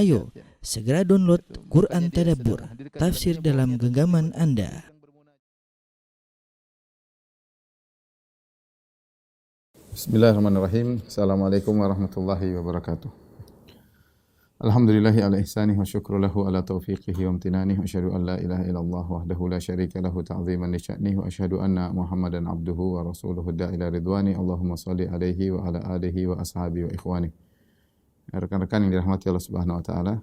Ayo, segera download Quran Tadabbur, tafsir dalam genggaman Anda. Bismillahirrahmanirrahim. Assalamualaikum warahmatullahi wabarakatuh. Alhamdulillahi ala ihsanih wa syukru lahu ala taufiqihi wa amtinanih wa asyhadu an la ilaha illallah wahdahu la syarika lahu ta'ziman li sya'nih wa asyhadu anna Muhammadan abduhu wa rasuluhu da'ila ridwani. Allahumma shalli alaihi wa ala alihi wa ashabihi wa ikhwani. Rekan-rekan yang dirahmati Allah Subhanahu wa taala,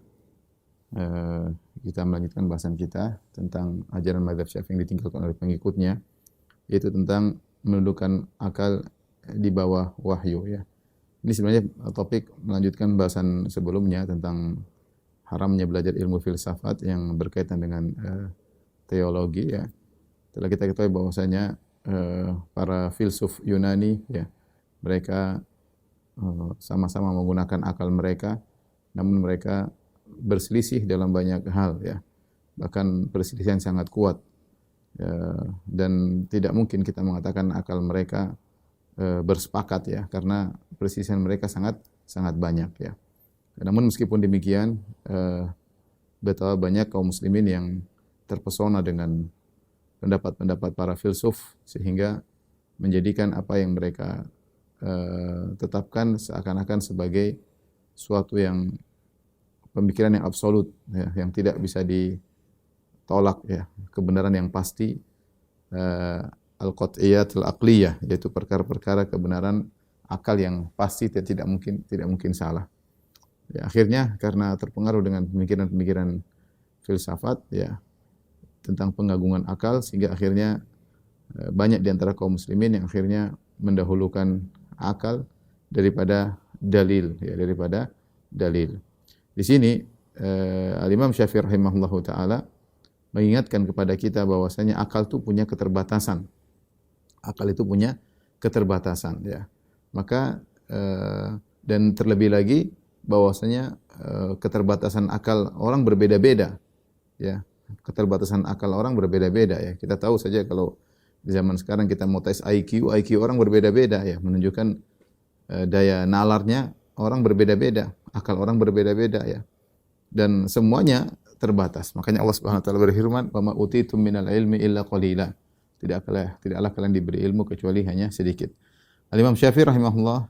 kita melanjutkan bahasan kita tentang ajaran mazhab Syafi'i yang ditinggalkan oleh pengikutnya, yaitu tentang menundukkan akal di bawah wahyu, ya. Ini sebenarnya topik melanjutkan bahasan sebelumnya tentang haramnya belajar ilmu filsafat yang berkaitan dengan teologi, ya. Telah kita ketahui bahwasanya para filsuf Yunani, ya, mereka sama-sama menggunakan akal mereka, namun mereka berselisih dalam banyak hal, ya. Bahkan perselisihan sangat kuat, ya, dan tidak mungkin kita mengatakan akal mereka bersepakat, ya, karena perselisihan mereka sangat banyak, ya. Namun meskipun demikian, betapa banyak kaum muslimin yang terpesona dengan pendapat-pendapat para filsuf sehingga menjadikan apa yang mereka tetapkan seakan-akan sebagai suatu yang pemikiran yang absolut, ya, yang tidak bisa ditolak, ya, kebenaran yang pasti, al-qat'iyatul aqliyah, yaitu perkara-perkara kebenaran akal yang pasti dan tidak mungkin salah. Ya, akhirnya karena terpengaruh dengan pemikiran-pemikiran filsafat, ya, tentang pengagungan akal, sehingga akhirnya banyak di antara kaum muslimin yang akhirnya mendahulukan akal daripada dalil, ya, daripada dalil. Di sini Al-Imam Syafi'i rahimahullahu taala mengingatkan kepada kita bahwasanya akal itu punya keterbatasan. Akal itu punya keterbatasan, ya. Maka dan terlebih lagi bahwasanya keterbatasan akal orang berbeda-beda, ya. Keterbatasan akal orang berbeda-beda, ya. Kita tahu saja kalau di zaman sekarang kita mau tes IQ orang berbeda-beda, ya, menunjukkan daya nalarnya orang berbeda-beda, akal orang berbeda-beda, ya. Dan semuanya terbatas. Makanya Allah Subhanahu wa taala berfirman, "Wa ma utitum minal ilmi illa qalila." Tidaklah kalian diberi ilmu kecuali hanya sedikit. Al-Imam Syafi'i rahimahullah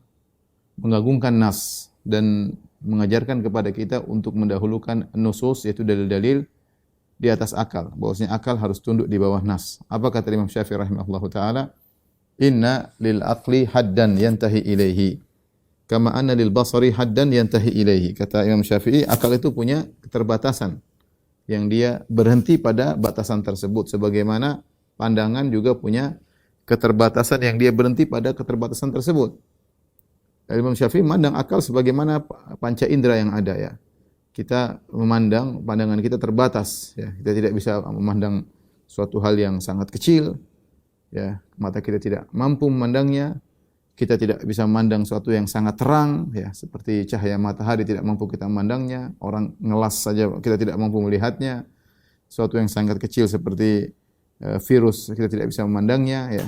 mengagungkan nas dan mengajarkan kepada kita untuk mendahulukan nusus, yaitu dalil-dalil, di atas akal. Bahwasanya akal harus tunduk di bawah nas. Apa kata Imam Syafi'i rahimahullah taala? Inna lil aqli haddan yantahi ilaihi, kama anna lil basari haddan yantahi ilaihi. Kata Imam Syafi'i, akal itu punya keterbatasan yang dia berhenti pada batasan tersebut, sebagaimana pandangan juga punya keterbatasan yang dia berhenti pada keterbatasan tersebut. Imam Syafi'i memandang akal sebagaimana panca indera yang ada, ya. Kita memandang, pandangan kita terbatas, ya. Kita tidak bisa memandang suatu hal yang sangat kecil, ya. Mata kita tidak mampu memandangnya. Kita tidak bisa memandang suatu yang sangat terang, ya, seperti cahaya matahari tidak mampu kita memandangnya. Orang ngelas saja kita tidak mampu melihatnya. Suatu yang sangat kecil seperti virus kita tidak bisa memandangnya, ya.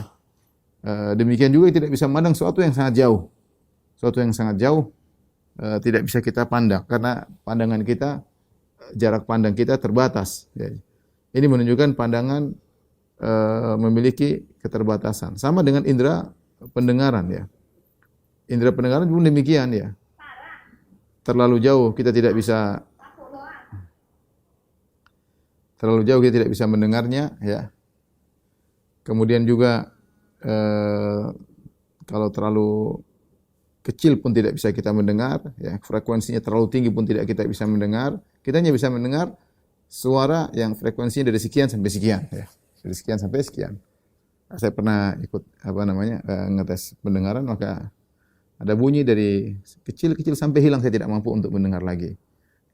Demikian juga tidak bisa memandang suatu yang sangat jauh. Suatu yang sangat jauh tidak bisa kita pandang karena pandangan kita, jarak pandang kita terbatas, ya. Ini menunjukkan pandangan memiliki keterbatasan. Sama dengan indera pendengaran, ya. Indera pendengaran pun demikian, ya. Terlalu jauh kita tidak bisa mendengarnya, ya. Kemudian juga kalau terlalu kecil pun tidak bisa kita mendengar, ya. Frekuensinya terlalu tinggi pun tidak kita bisa mendengar. Kita hanya bisa mendengar suara yang frekuensinya dari sekian sampai sekian, ya. Dari sekian sampai sekian. Saya pernah ikut ngetes pendengaran, maka ada bunyi dari kecil-kecil sampai hilang, saya tidak mampu untuk mendengar lagi,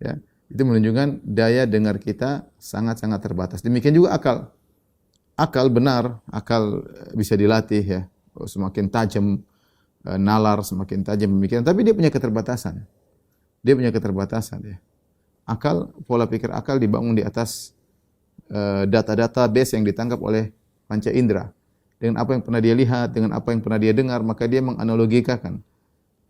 ya. Itu menunjukkan daya dengar kita sangat-sangat terbatas. Demikian juga akal. Akal benar, akal bisa dilatih, ya. Semakin tajam nalar, semakin tajam pemikiran, tapi dia punya keterbatasan. Ya. Akal, pola pikir akal dibangun di atas data-data base yang ditangkap oleh panca indera. Dengan apa yang pernah dia lihat, dengan apa yang pernah dia dengar, maka dia menganalogikan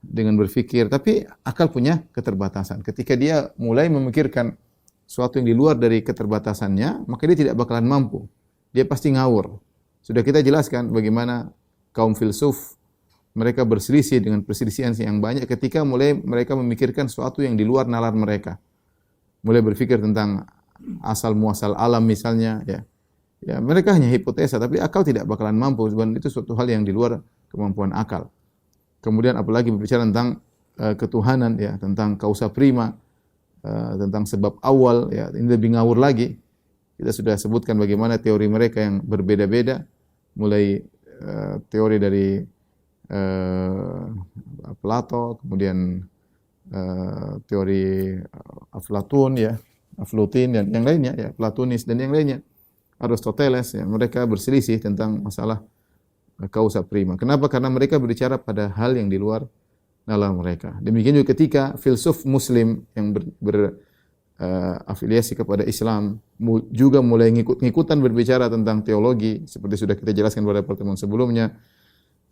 dengan berpikir, tapi akal punya keterbatasan. Ketika dia mulai memikirkan sesuatu yang di luar dari keterbatasannya, maka dia tidak bakalan mampu. Dia pasti ngawur. Sudah kita jelaskan bagaimana kaum filsuf mereka berselisih dengan perselisihan yang banyak ketika mulai mereka memikirkan sesuatu yang di luar nalar mereka. Mulai berpikir tentang asal muasal alam misalnya, ya. Ya, mereka hanya hipotesa, tapi akal tidak bakalan mampu. Itu suatu hal yang di luar kemampuan akal. Kemudian apalagi berbicara tentang ketuhanan, ya, tentang causa prima, tentang sebab awal, ya, ini lebih ngawur lagi. Kita sudah sebutkan bagaimana teori mereka yang berbeda-beda, mulai teori dari Plato, kemudian teori Aflatun, ya, Aflutin dan yang lainnya, ya, Platonis dan yang lainnya. Aristoteles, ya, mereka berselisih tentang masalah causa prima. Kenapa? Karena mereka berbicara pada hal yang di luar nalar mereka. Demikian juga ketika filsuf Muslim yang afiliasi kepada Islam juga mulai ngikut-ngikutan berbicara tentang teologi, seperti sudah kita jelaskan pada pertemuan sebelumnya.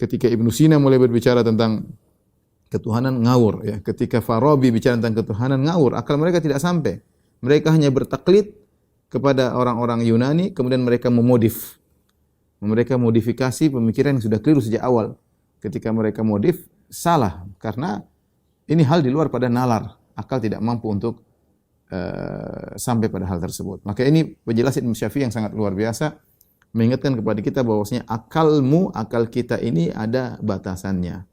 Ketika Ibnu Sina mulai berbicara tentang ketuhanan, ngawur, ya. Ketika Farabi bicara tentang ketuhanan, ngawur. Akal mereka tidak sampai. Mereka hanya bertaklid kepada orang-orang Yunani, kemudian mereka mereka modifikasi pemikiran yang sudah keliru sejak awal. Ketika mereka modif, salah, karena ini hal di luar pada nalar. Akal tidak mampu untuk sampai pada hal tersebut. Maka ini penjelasan Imam Syafi'i yang sangat luar biasa, mengingatkan kepada kita bahwasanya akal kita ini ada batasannya.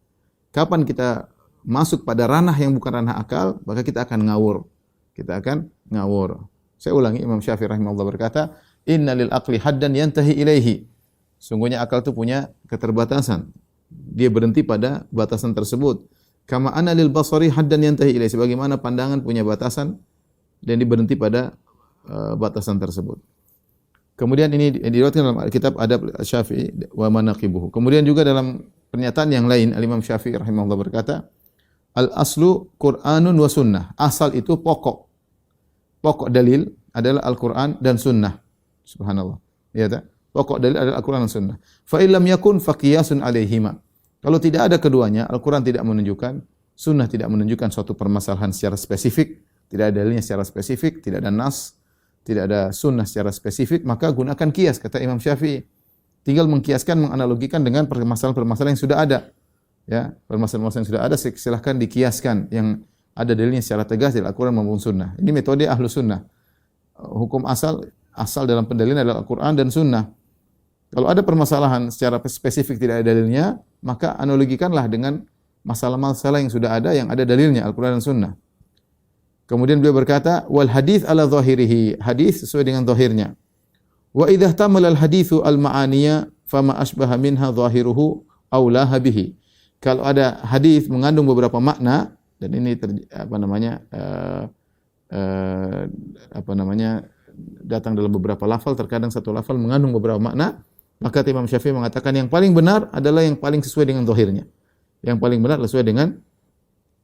Kapan kita masuk pada ranah yang bukan ranah akal, maka kita akan ngawur. Saya ulangi, Imam Syafi'i rahimahullah berkata, "Inna lil aqli haddan yantahi ilaihi." Sungguhnya akal itu punya keterbatasan. Dia berhenti pada batasan tersebut. Kama anna lil basari haddan yantahi ilaihi. Sebagaimana pandangan punya batasan dan dia berhenti pada batasan tersebut. Kemudian ini diriwayatkan dalam kitab Adab Syafi'i wa Manaqibuhu. Kemudian juga dalam pernyataan yang lain, Imam Syafi'i rahimahullah berkata, "Al-aslu Qur'anun wa sunnah." Asal itu pokok dalil adalah Al-Quran dan Sunnah. Subhanallah. Ya tak? Pokok dalil adalah Al-Quran dan Sunnah. Fa illam yakun faqiyasun alaihima. Kalau tidak ada keduanya, Al-Quran tidak menunjukkan, Sunnah tidak menunjukkan suatu permasalahan secara spesifik, tidak ada dalilnya secara spesifik, tidak ada nas, tidak ada Sunnah secara spesifik, maka gunakan kias, kata Imam Syafi'i. Tinggal mengkiaskan, menganalogikan dengan permasalahan-permasalahan yang sudah ada. Ya, permasalahan-permasalahan yang sudah ada silahkan dikiaskan yang ada dalilnya secara tegas dari Al-Quran maupun Sunnah. Ini metode ahlu sunnah. Hukum asal dalam pendalilan adalah Al-Quran dan Sunnah. Kalau ada permasalahan secara spesifik tidak ada dalilnya, maka analogikanlah dengan masalah-masalah yang sudah ada, yang ada dalilnya, Al-Quran dan Sunnah. Kemudian beliau berkata, wal hadith ala zahirihi. Hadis sesuai dengan zahirnya. Wa idha ihtamala al-hadithu al-ma'aniya fama asbaha minha zahiruhu aulaha bihi. Kalau ada hadis mengandung beberapa makna, dan ini datang dalam beberapa lafal, terkadang satu lafal mengandung beberapa makna, maka Imam Syafi'i mengatakan yang paling benar adalah yang paling sesuai dengan zahirnya. Yang paling benar sesuai dengan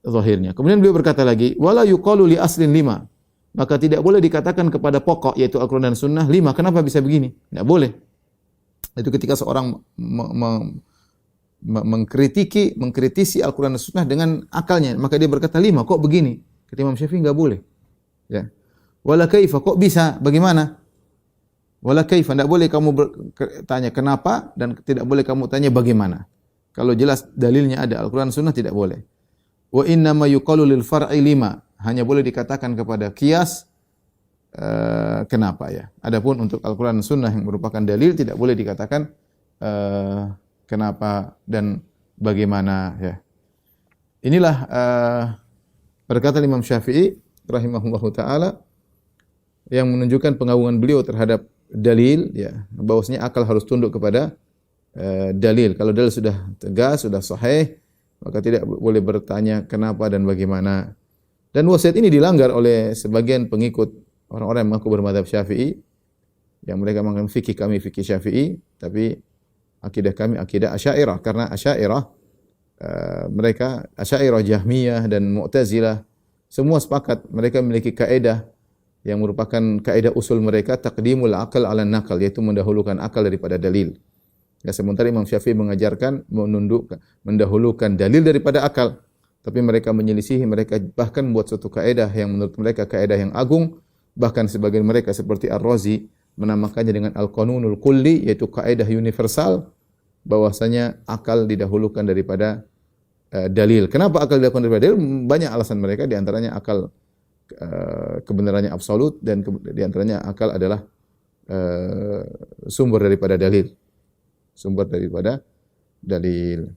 zahirnya. Kemudian beliau berkata lagi, wala yuqalu li aslin lima. Maka tidak boleh dikatakan kepada pokok, yaitu Al-Quran dan Sunnah, lima. Kenapa bisa begini? Tidak boleh. Itu ketika seorang mengkritisi Al-Quran dan Sunnah dengan akalnya, maka dia berkata lima, kok begini? Kata Imam Syafi'i enggak boleh. Ya. Wala kaifa, kok bisa? Bagaimana? Wala kaifa, enggak boleh kamu tanya kenapa, dan tidak boleh kamu tanya bagaimana. Kalau jelas dalilnya ada Al-Quran dan Sunnah, tidak boleh. Wa inna ma yuqalu lil far'i lima, hanya boleh dikatakan kepada kias kenapa, ya. Adapun untuk Al-Quran dan Sunnah yang merupakan dalil, tidak boleh dikatakan kenapa dan bagaimana, ya. Inilah perkataan Imam Syafi'i rahimahullahu taala yang menunjukkan pengagungan beliau terhadap dalil, ya, bahwasanya akal harus tunduk kepada dalil. Kalau dalil sudah tegas, sudah sahih, maka tidak boleh bertanya kenapa dan bagaimana. Dan wasiat ini dilanggar oleh sebagian pengikut orang-orang yang mengaku bermadzhab Syafi'i, yang mereka mengatakan fikih kami fikih Syafi'i, tapi akidah kami akidah Asy'ariyah, karena Asy'ariyah mereka Asy'ariyah, Jahmiyah dan Mu'tazilah semua sepakat mereka memiliki kaidah yang merupakan kaidah usul mereka, taqdimul aqal 'ala naqal, yaitu mendahulukan akal daripada dalil. Ya, sementara Imam Syafi'i mengajarkan mendahulukan dalil daripada akal. tapi mereka menyelisihi, mereka bahkan membuat suatu kaidah yang menurut mereka kaidah yang agung, bahkan sebagian mereka seperti Ar-Razi menamakannya dengan Al-Qanunul Kulli, yaitu kaidah universal bahwasanya akal didahulukan daripada dalil. Kenapa akal didahulukan daripada dalil? Banyak alasan mereka, di antaranya akal kebenarannya absolut, dan di antaranya akal adalah sumber daripada dalil. Sumber daripada dalil.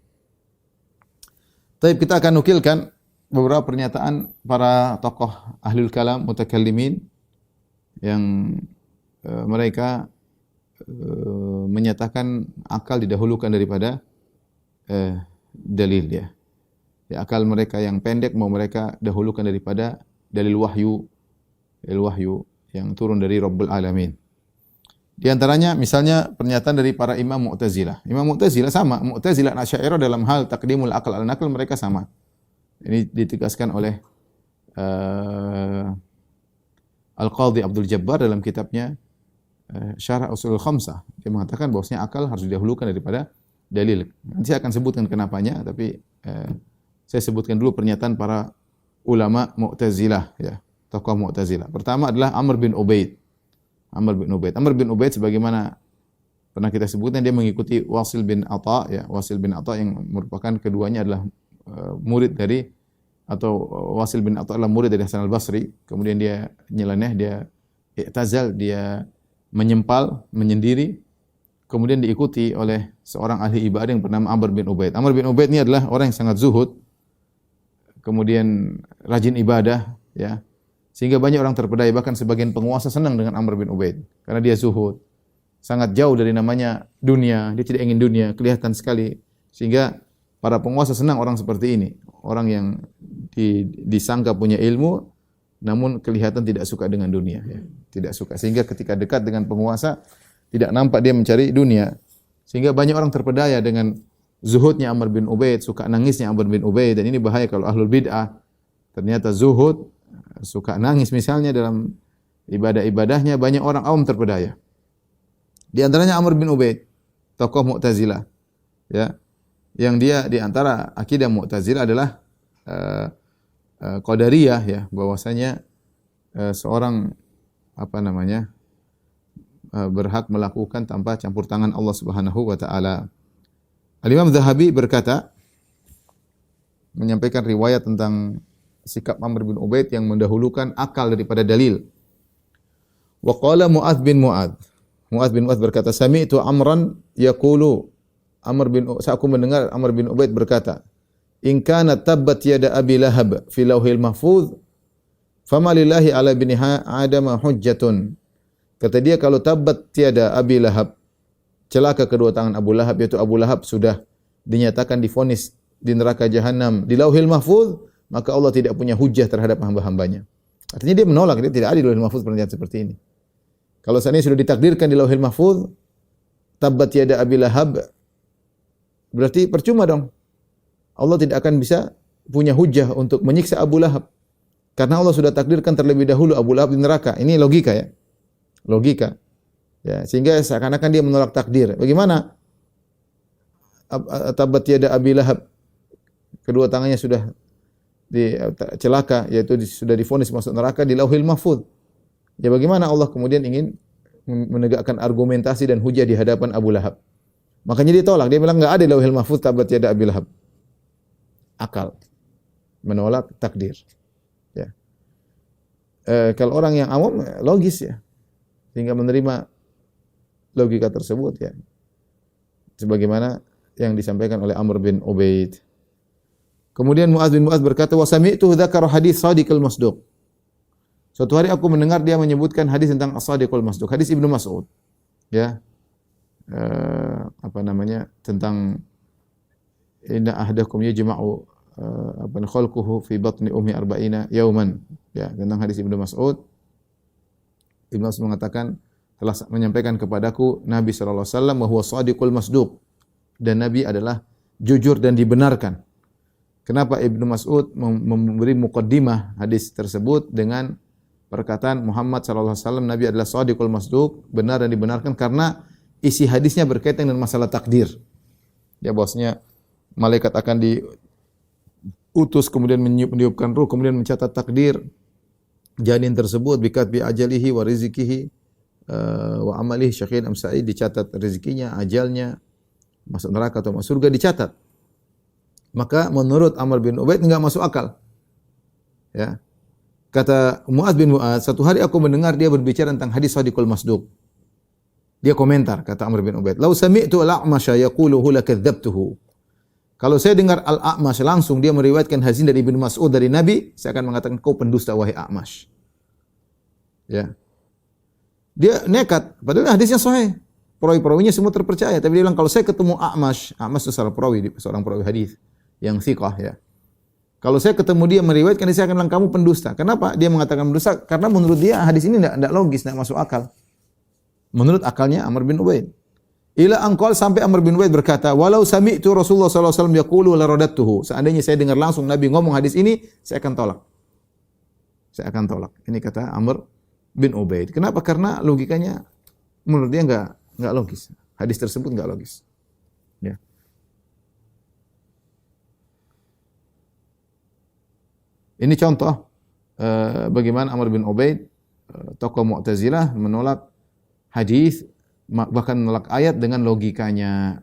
Tapi kita akan nukilkan beberapa pernyataan para tokoh ahlul kalam, mutakallimin, yang mereka menyatakan akal didahulukan daripada dalil ya. Akal mereka yang pendek mau mereka dahulukan daripada dalil wahyu yang turun dari Rabbul Alamin. Di antaranya misalnya pernyataan dari para imam Mu'tazilah. Imam Mu'tazilah sama, Mu'tazilah dan Asy'ariyah dalam hal taqdimul aql ala naql mereka sama. Ini ditegaskan oleh Al-Qadhi Abdul Jabbar dalam kitabnya Syarah Ushulul Khamsah. Dia mengatakan bahwasanya akal harus didahulukan daripada dalil. Nanti saya akan sebutkan kenapanya, tapi saya sebutkan dulu pernyataan para ulama Mu'tazilah ya, tokoh Mu'tazilah. Pertama adalah Amr bin Ubaid. Amr bin Ubaid sebagaimana pernah kita sebutkan, dia mengikuti Wasil bin Atha ya, Wasil bin Atha yang merupakan keduanya adalah murid dari, atau Wasil bin Atha adalah murid dari Hasan al-Basri. Kemudian dia nyeleneh, dia i'tazal, dia menyempal, menyendiri. Kemudian diikuti oleh seorang ahli ibadah yang bernama Amr bin Ubaid. Amr bin Ubaid ini adalah orang yang sangat zuhud, kemudian rajin ibadah ya. Sehingga banyak orang terpedaya, bahkan sebagian penguasa senang dengan Amr bin Ubaid karena dia zuhud, sangat jauh dari namanya dunia, dia tidak ingin dunia, kelihatan sekali. Sehingga para penguasa senang orang seperti ini, orang yang disangka punya ilmu namun kelihatan tidak suka dengan dunia ya. Tidak suka, sehingga ketika dekat dengan penguasa tidak nampak dia mencari dunia. Sehingga banyak orang terpedaya dengan zuhudnya Amr bin Ubaid, suka nangisnya Amr bin Ubaid, dan ini bahaya kalau ahlul bid'ah ternyata zuhud, suka nangis misalnya dalam ibadah-ibadahnya, banyak orang awam terpedaya. Di antaranya Amr bin Ubaid, tokoh Mu'tazilah, ya, yang dia di antara akidah Mu'tazilah adalah Qadariyah, ya, bahwasanya seorang berhak melakukan tanpa campur tangan Allah Subhanahu wa taala. Al-Imam Dzahabi berkata, menyampaikan riwayat tentang sikap Amr bin Ubaid yang mendahulukan akal daripada dalil. Wa qala Mu'adz bin Mu'adz. Mu'adz bin Mu'adz berkata, sami'tu Amran yaqulu, aku mendengar Amr bin Ubaid berkata, in kana tabbat yada Abi Lahab fi lauhil mahfuz, fama lillahi ala bini Adam hujjatun. Kata dia, kalau tabbat tiada Abi Lahab, celaka kedua tangan Abu Lahab, yaitu Abu Lahab sudah dinyatakan divonis di neraka jahanam di lauhil mahfuz, maka Allah tidak punya hujjah terhadap hamba-hambanya. Artinya dia menolak, dia tidak ada di lauhil mahfuz pernyataan seperti ini. Kalau seandainya sudah ditakdirkan di lauhil mahfuz, tabbat yada Abi Lahab, berarti percuma dong. Allah tidak akan bisa punya hujjah untuk menyiksa Abu Lahab. Karena Allah sudah takdirkan terlebih dahulu Abu Lahab di neraka. Ini logika ya. Logika. Ya, sehingga seakan-akan dia menolak takdir. Bagaimana? Tabbat yada Abi Lahab, kedua tangannya sudah celaka, yaitu sudah divonis masuk neraka di lauhil mahfuz. Ya, bagaimana Allah kemudian ingin menegakkan argumentasi dan hujah di hadapan Abu Lahab? Makanya dia tolak, dia bilang enggak ada di lauhil mahfuz tabbat yada Abi Lahab. Akal, menolak takdir. Ya. Kalau orang yang awam logis ya, sehingga menerima logika tersebut ya, sebagaimana yang disampaikan oleh Amr bin Ubaid. Kemudian Mu'adz bin Mu'adz berkata, wa sami'tu dzakara hadits Shadiqul Masduq. Suatu hari aku mendengar dia menyebutkan hadis tentang As-Shadiqul Masduq, hadis Ibnu Mas'ud. Ya. Tentang inna ahdakum yajma'u khalquhu fi batni ummi arba'ina yauman. Ya, tentang hadis Ibnu Mas'ud. Ibnu Mas'ud mengatakan, telah menyampaikan kepadaku Nabi sallallahu alaihi wasallam bahwa Shadiqul Masduq, dan Nabi adalah jujur dan dibenarkan. Kenapa Ibnu Mas'ud memberi muqaddimah hadis tersebut dengan perkataan Muhammad sallallahu alaihi wasallam Nabi adalah Shadiqul Masduq, benar dan dibenarkan, karena isi hadisnya berkaitan dengan masalah takdir. Ya, bahwasanya malaikat akan utus, kemudian meniupkan ruh, kemudian mencatat takdir janin tersebut, bikatbi ajalihi wa rizkihi wa amalihi syaqiyyin am sa'id, dicatat rezekinya, ajalnya, masuk neraka atau masuk surga dicatat. Maka menurut Amr bin Ubaid enggak masuk akal. Ya. Kata Mu'adz bin Mu'adz, satu hari aku mendengar dia berbicara tentang hadis Shadiqul Masduq. Dia komentar, kata Amr bin Ubaid, "Lau sami'tu al-A'masya yaquluhu lakadzabtuhu." Kalau saya dengar Al-A'mash langsung dia meriwayatkan hadis dari Ibnu Mas'ud dari Nabi, saya akan mengatakan kau pendusta wahai A'mash. Ya. Dia nekat, padahal hadisnya sahih. Perawi-perawinya semua terpercaya, tapi dia bilang kalau saya ketemu A'mash itu seorang perawi hadis yang thiqah ya. Kalau saya ketemu dia meriwayatkan, saya akan bilang kamu pendusta. Kenapa? Dia mengatakan pendusta karena menurut dia hadis ini tidak logis, tidak masuk akal. Menurut akalnya Amr bin Ubaid. Ila angkol sampai Amr bin Ubaid berkata, walau sami'tu Rasulullah sallallahu alaihi wasallam yaqulu la radattuhu. Seandainya saya dengar langsung Nabi ngomong hadis ini, saya akan tolak. Saya akan tolak. Ini kata Amr bin Ubaid. Kenapa? Karena logikanya menurut dia enggak logis. Hadis tersebut enggak logis. Ya. Ini contoh bagaimana Amr bin Ubaid, tokoh Mu'tazilah, menolak hadis, bahkan menolak ayat dengan logikanya.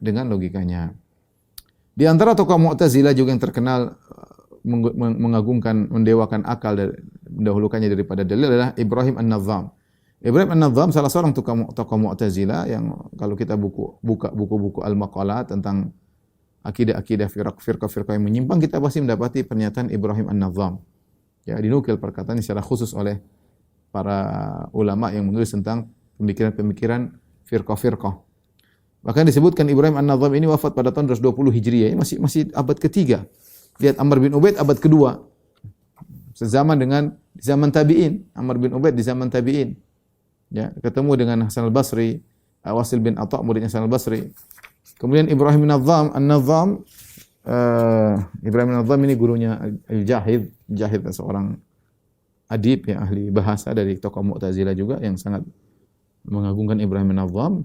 Di antara tokoh Mu'tazilah juga yang terkenal mengagungkan, mendewakan akal dan mendahulukannya daripada dalil adalah Ibrahim An-Nadhdham. Ibrahim An-Nadhdham salah seorang tokoh Mu'tazilah yang kalau kita buka buku-buku Al-Maqalat tentang akidah-akidah firqah-firqah yang menyimpang, kita pasti mendapati pernyataan Ibrahim An-Nadhdham. Ya, dinukil perkataan secara khusus oleh para ulama yang menulis tentang pemikiran-pemikiran firqah-firqah. Bahkan disebutkan Ibrahim An-Nadhdham ini wafat pada tahun 220 Hijriah, masih abad ketiga. Lihat Amr bin Ubaid abad kedua. Sezaman dengan zaman tabi'in. Amr bin Ubaid di zaman tabi'in. Ya, ketemu dengan Hasan al-Basri, Wasil bin Atha' muridnya Hasan al-Basri. Kemudian Ibrahim An-Nadhdham, Ibrahim An-Nadhdham ini gurunya Al-Jahid. Jahid seorang adib yang ahli bahasa dari tokoh Mu'tazilah juga yang sangat mengagungkan Ibrahim An-Nadhdham.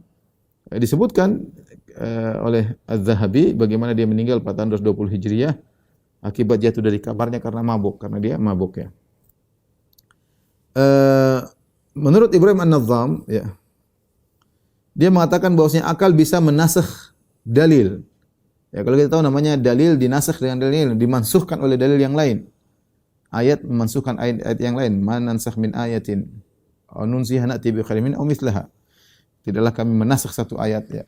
Disebutkan oleh Az-Zahabi bagaimana dia meninggal pada tahun 220 Hijriah akibat jatuh dari kamarnya karena mabuk, karena dia mabuk ya. Menurut Ibrahim An-Nadhdham ya, dia mengatakan bahwasanya akal bisa menasakh dalil. Ya, kalau kita tahu namanya dalil dinasakh dengan dalil, dimansuhkan oleh dalil yang lain. Ayat memansuhkan ayat yang lain. Man nansakh min ayatin aw nunsiha na'ti bi khairin min aw mithlaha. Tidaklah kami menasakh satu ayat ya.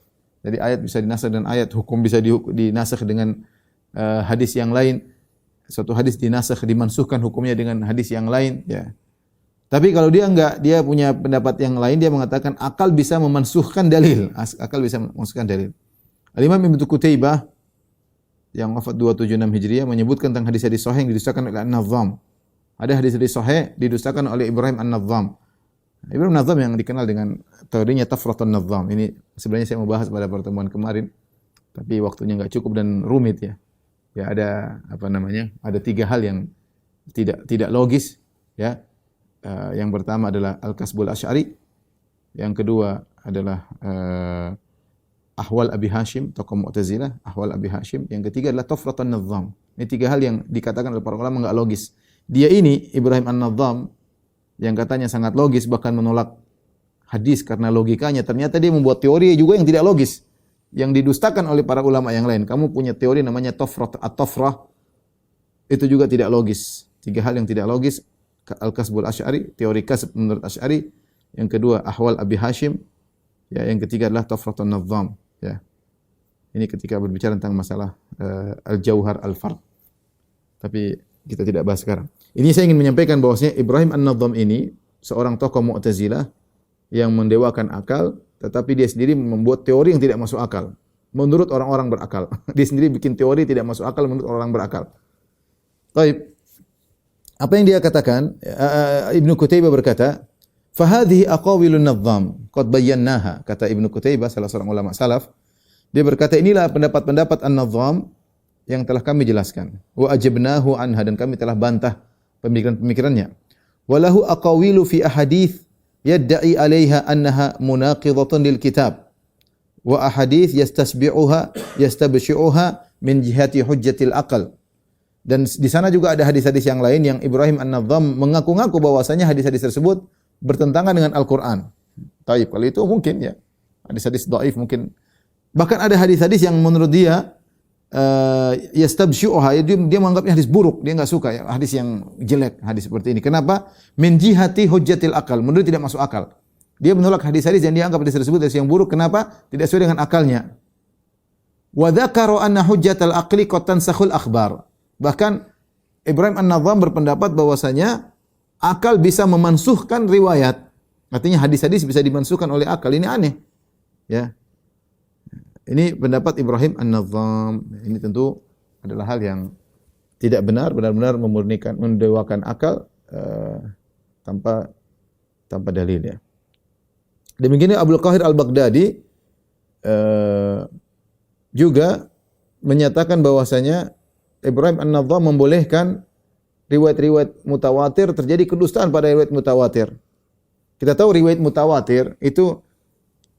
Jadi ayat bisa dinasakh dengan ayat, hukum bisa dinasakh dengan hadis yang lain. Suatu hadis dinasakh, dimansuhkan hukumnya dengan hadis yang lain ya. Tapi kalau dia enggak, dia punya pendapat yang lain, dia mengatakan akal bisa memansuhkan dalil. Akal bisa memansuhkan dalil. Al-Imam Ibnu Qutaibah yang wafat 276 Hijriah menyebutkan tentang hadis-hadis sahih yang didustakan oleh An-Nadhdham. Ada hadis-hadis sahih didustakan oleh Ibrahim An-Nadhdham. Ibrahim An-Nadhdham yang dikenal dengan teorinya Tafratun Nadhdham. Ini sebenarnya saya mau bahas pada pertemuan kemarin, tapi waktunya enggak cukup dan rumit ya. Ya ada ada 3 hal yang tidak logis ya. Yang pertama adalah Al-Kasbul Asy'ari. Yang kedua adalah Ahwal Abi Hashim, tokoh Mu'tazilah, Ahwal Abi Hashim. Yang ketiga adalah Tafratun Nadhdham. Ini 3 hal yang dikatakan oleh para ulama enggak logis. Dia ini Ibrahim An-Nadhdham yang katanya sangat logis, bahkan menolak hadis karena logikanya, ternyata dia membuat teori juga yang tidak logis, yang didustakan oleh para ulama yang lain. Kamu punya teori namanya Tafrah, itu juga tidak logis. 3 hal yang tidak logis. Al-Kasbul Asy'ari, teori kasb menurut Asy'ari. Yang kedua Ahwal Abi Hashim. Ya, yang ketiga adalah Tafratun Nadhdham. Ya. Ini ketika berbicara tentang masalah Al-Jauhar Al-Fard. Tapi kita tidak bahas sekarang. Ini saya ingin menyampaikan bahwasanya Ibrahim An-Nadhdham ini seorang tokoh Mu'tazilah yang mendewakan akal, tetapi dia sendiri membuat teori yang tidak masuk akal menurut orang-orang berakal. Dia sendiri bikin teori tidak masuk akal menurut orang berakal. Baik. Apa yang dia katakan? Ibnu Qutaibah berkata, "Fahadhihi aqawilun Nadhdham qad bayyannaha." Kata Ibnu Qutaibah, salah seorang ulama salaf, dia berkata, inilah pendapat-pendapat An-Nadhdham yang telah kami jelaskan. Wa ajabnahu anha, dan kami telah bantah pemikiran-pemikirannya. Walahu aqawilu fi ahadits yadda'i 'alaiha annaha munaqidatun lil kitab. Wa ahadits yastabshi'uha min jihati hujjatil aql. Dan di sana juga ada hadis-hadis yang lain yang Ibrahim An-Nadham mengaku-ngaku bahwasanya hadis-hadis tersebut bertentangan dengan Al-Qur'an. Taib, kalau itu mungkin ya. Hadis-hadis dhaif mungkin. Bahkan ada hadis-hadis yang menurut dia yastabsyi'uha, dia menganggapnya hadis buruk, dia enggak suka ya, hadis yang jelek, hadis seperti ini. Kenapa? Min jihati hujjatil akal, menurut tidak masuk akal. Dia menolak hadis-hadis yang dia anggap hadis tersebut hadis yang buruk. Kenapa? Tidak sesuai dengan akalnya. Wa dzakara anna hujjatal aqli qad tansakhul akhbar. Bahkan Ibrahim An-Nadham berpendapat bahwasanya akal bisa memansuhkan riwayat. Artinya hadis-hadis bisa dimansuhkan oleh akal. Ini aneh. Ya. Ini pendapat Ibrahim An-Nadham. Ini tentu adalah hal yang tidak benar, benar-benar memurnikan, mendewakan akal tanpa dalil ya. Demikian Abdul Qahir Al-Baghdadi juga menyatakan bahwasanya Ibrahim An-Nadham membolehkan riwayat-riwayat mutawatir, terjadi kedustaan pada riwayat mutawatir. Kita tahu riwayat mutawatir itu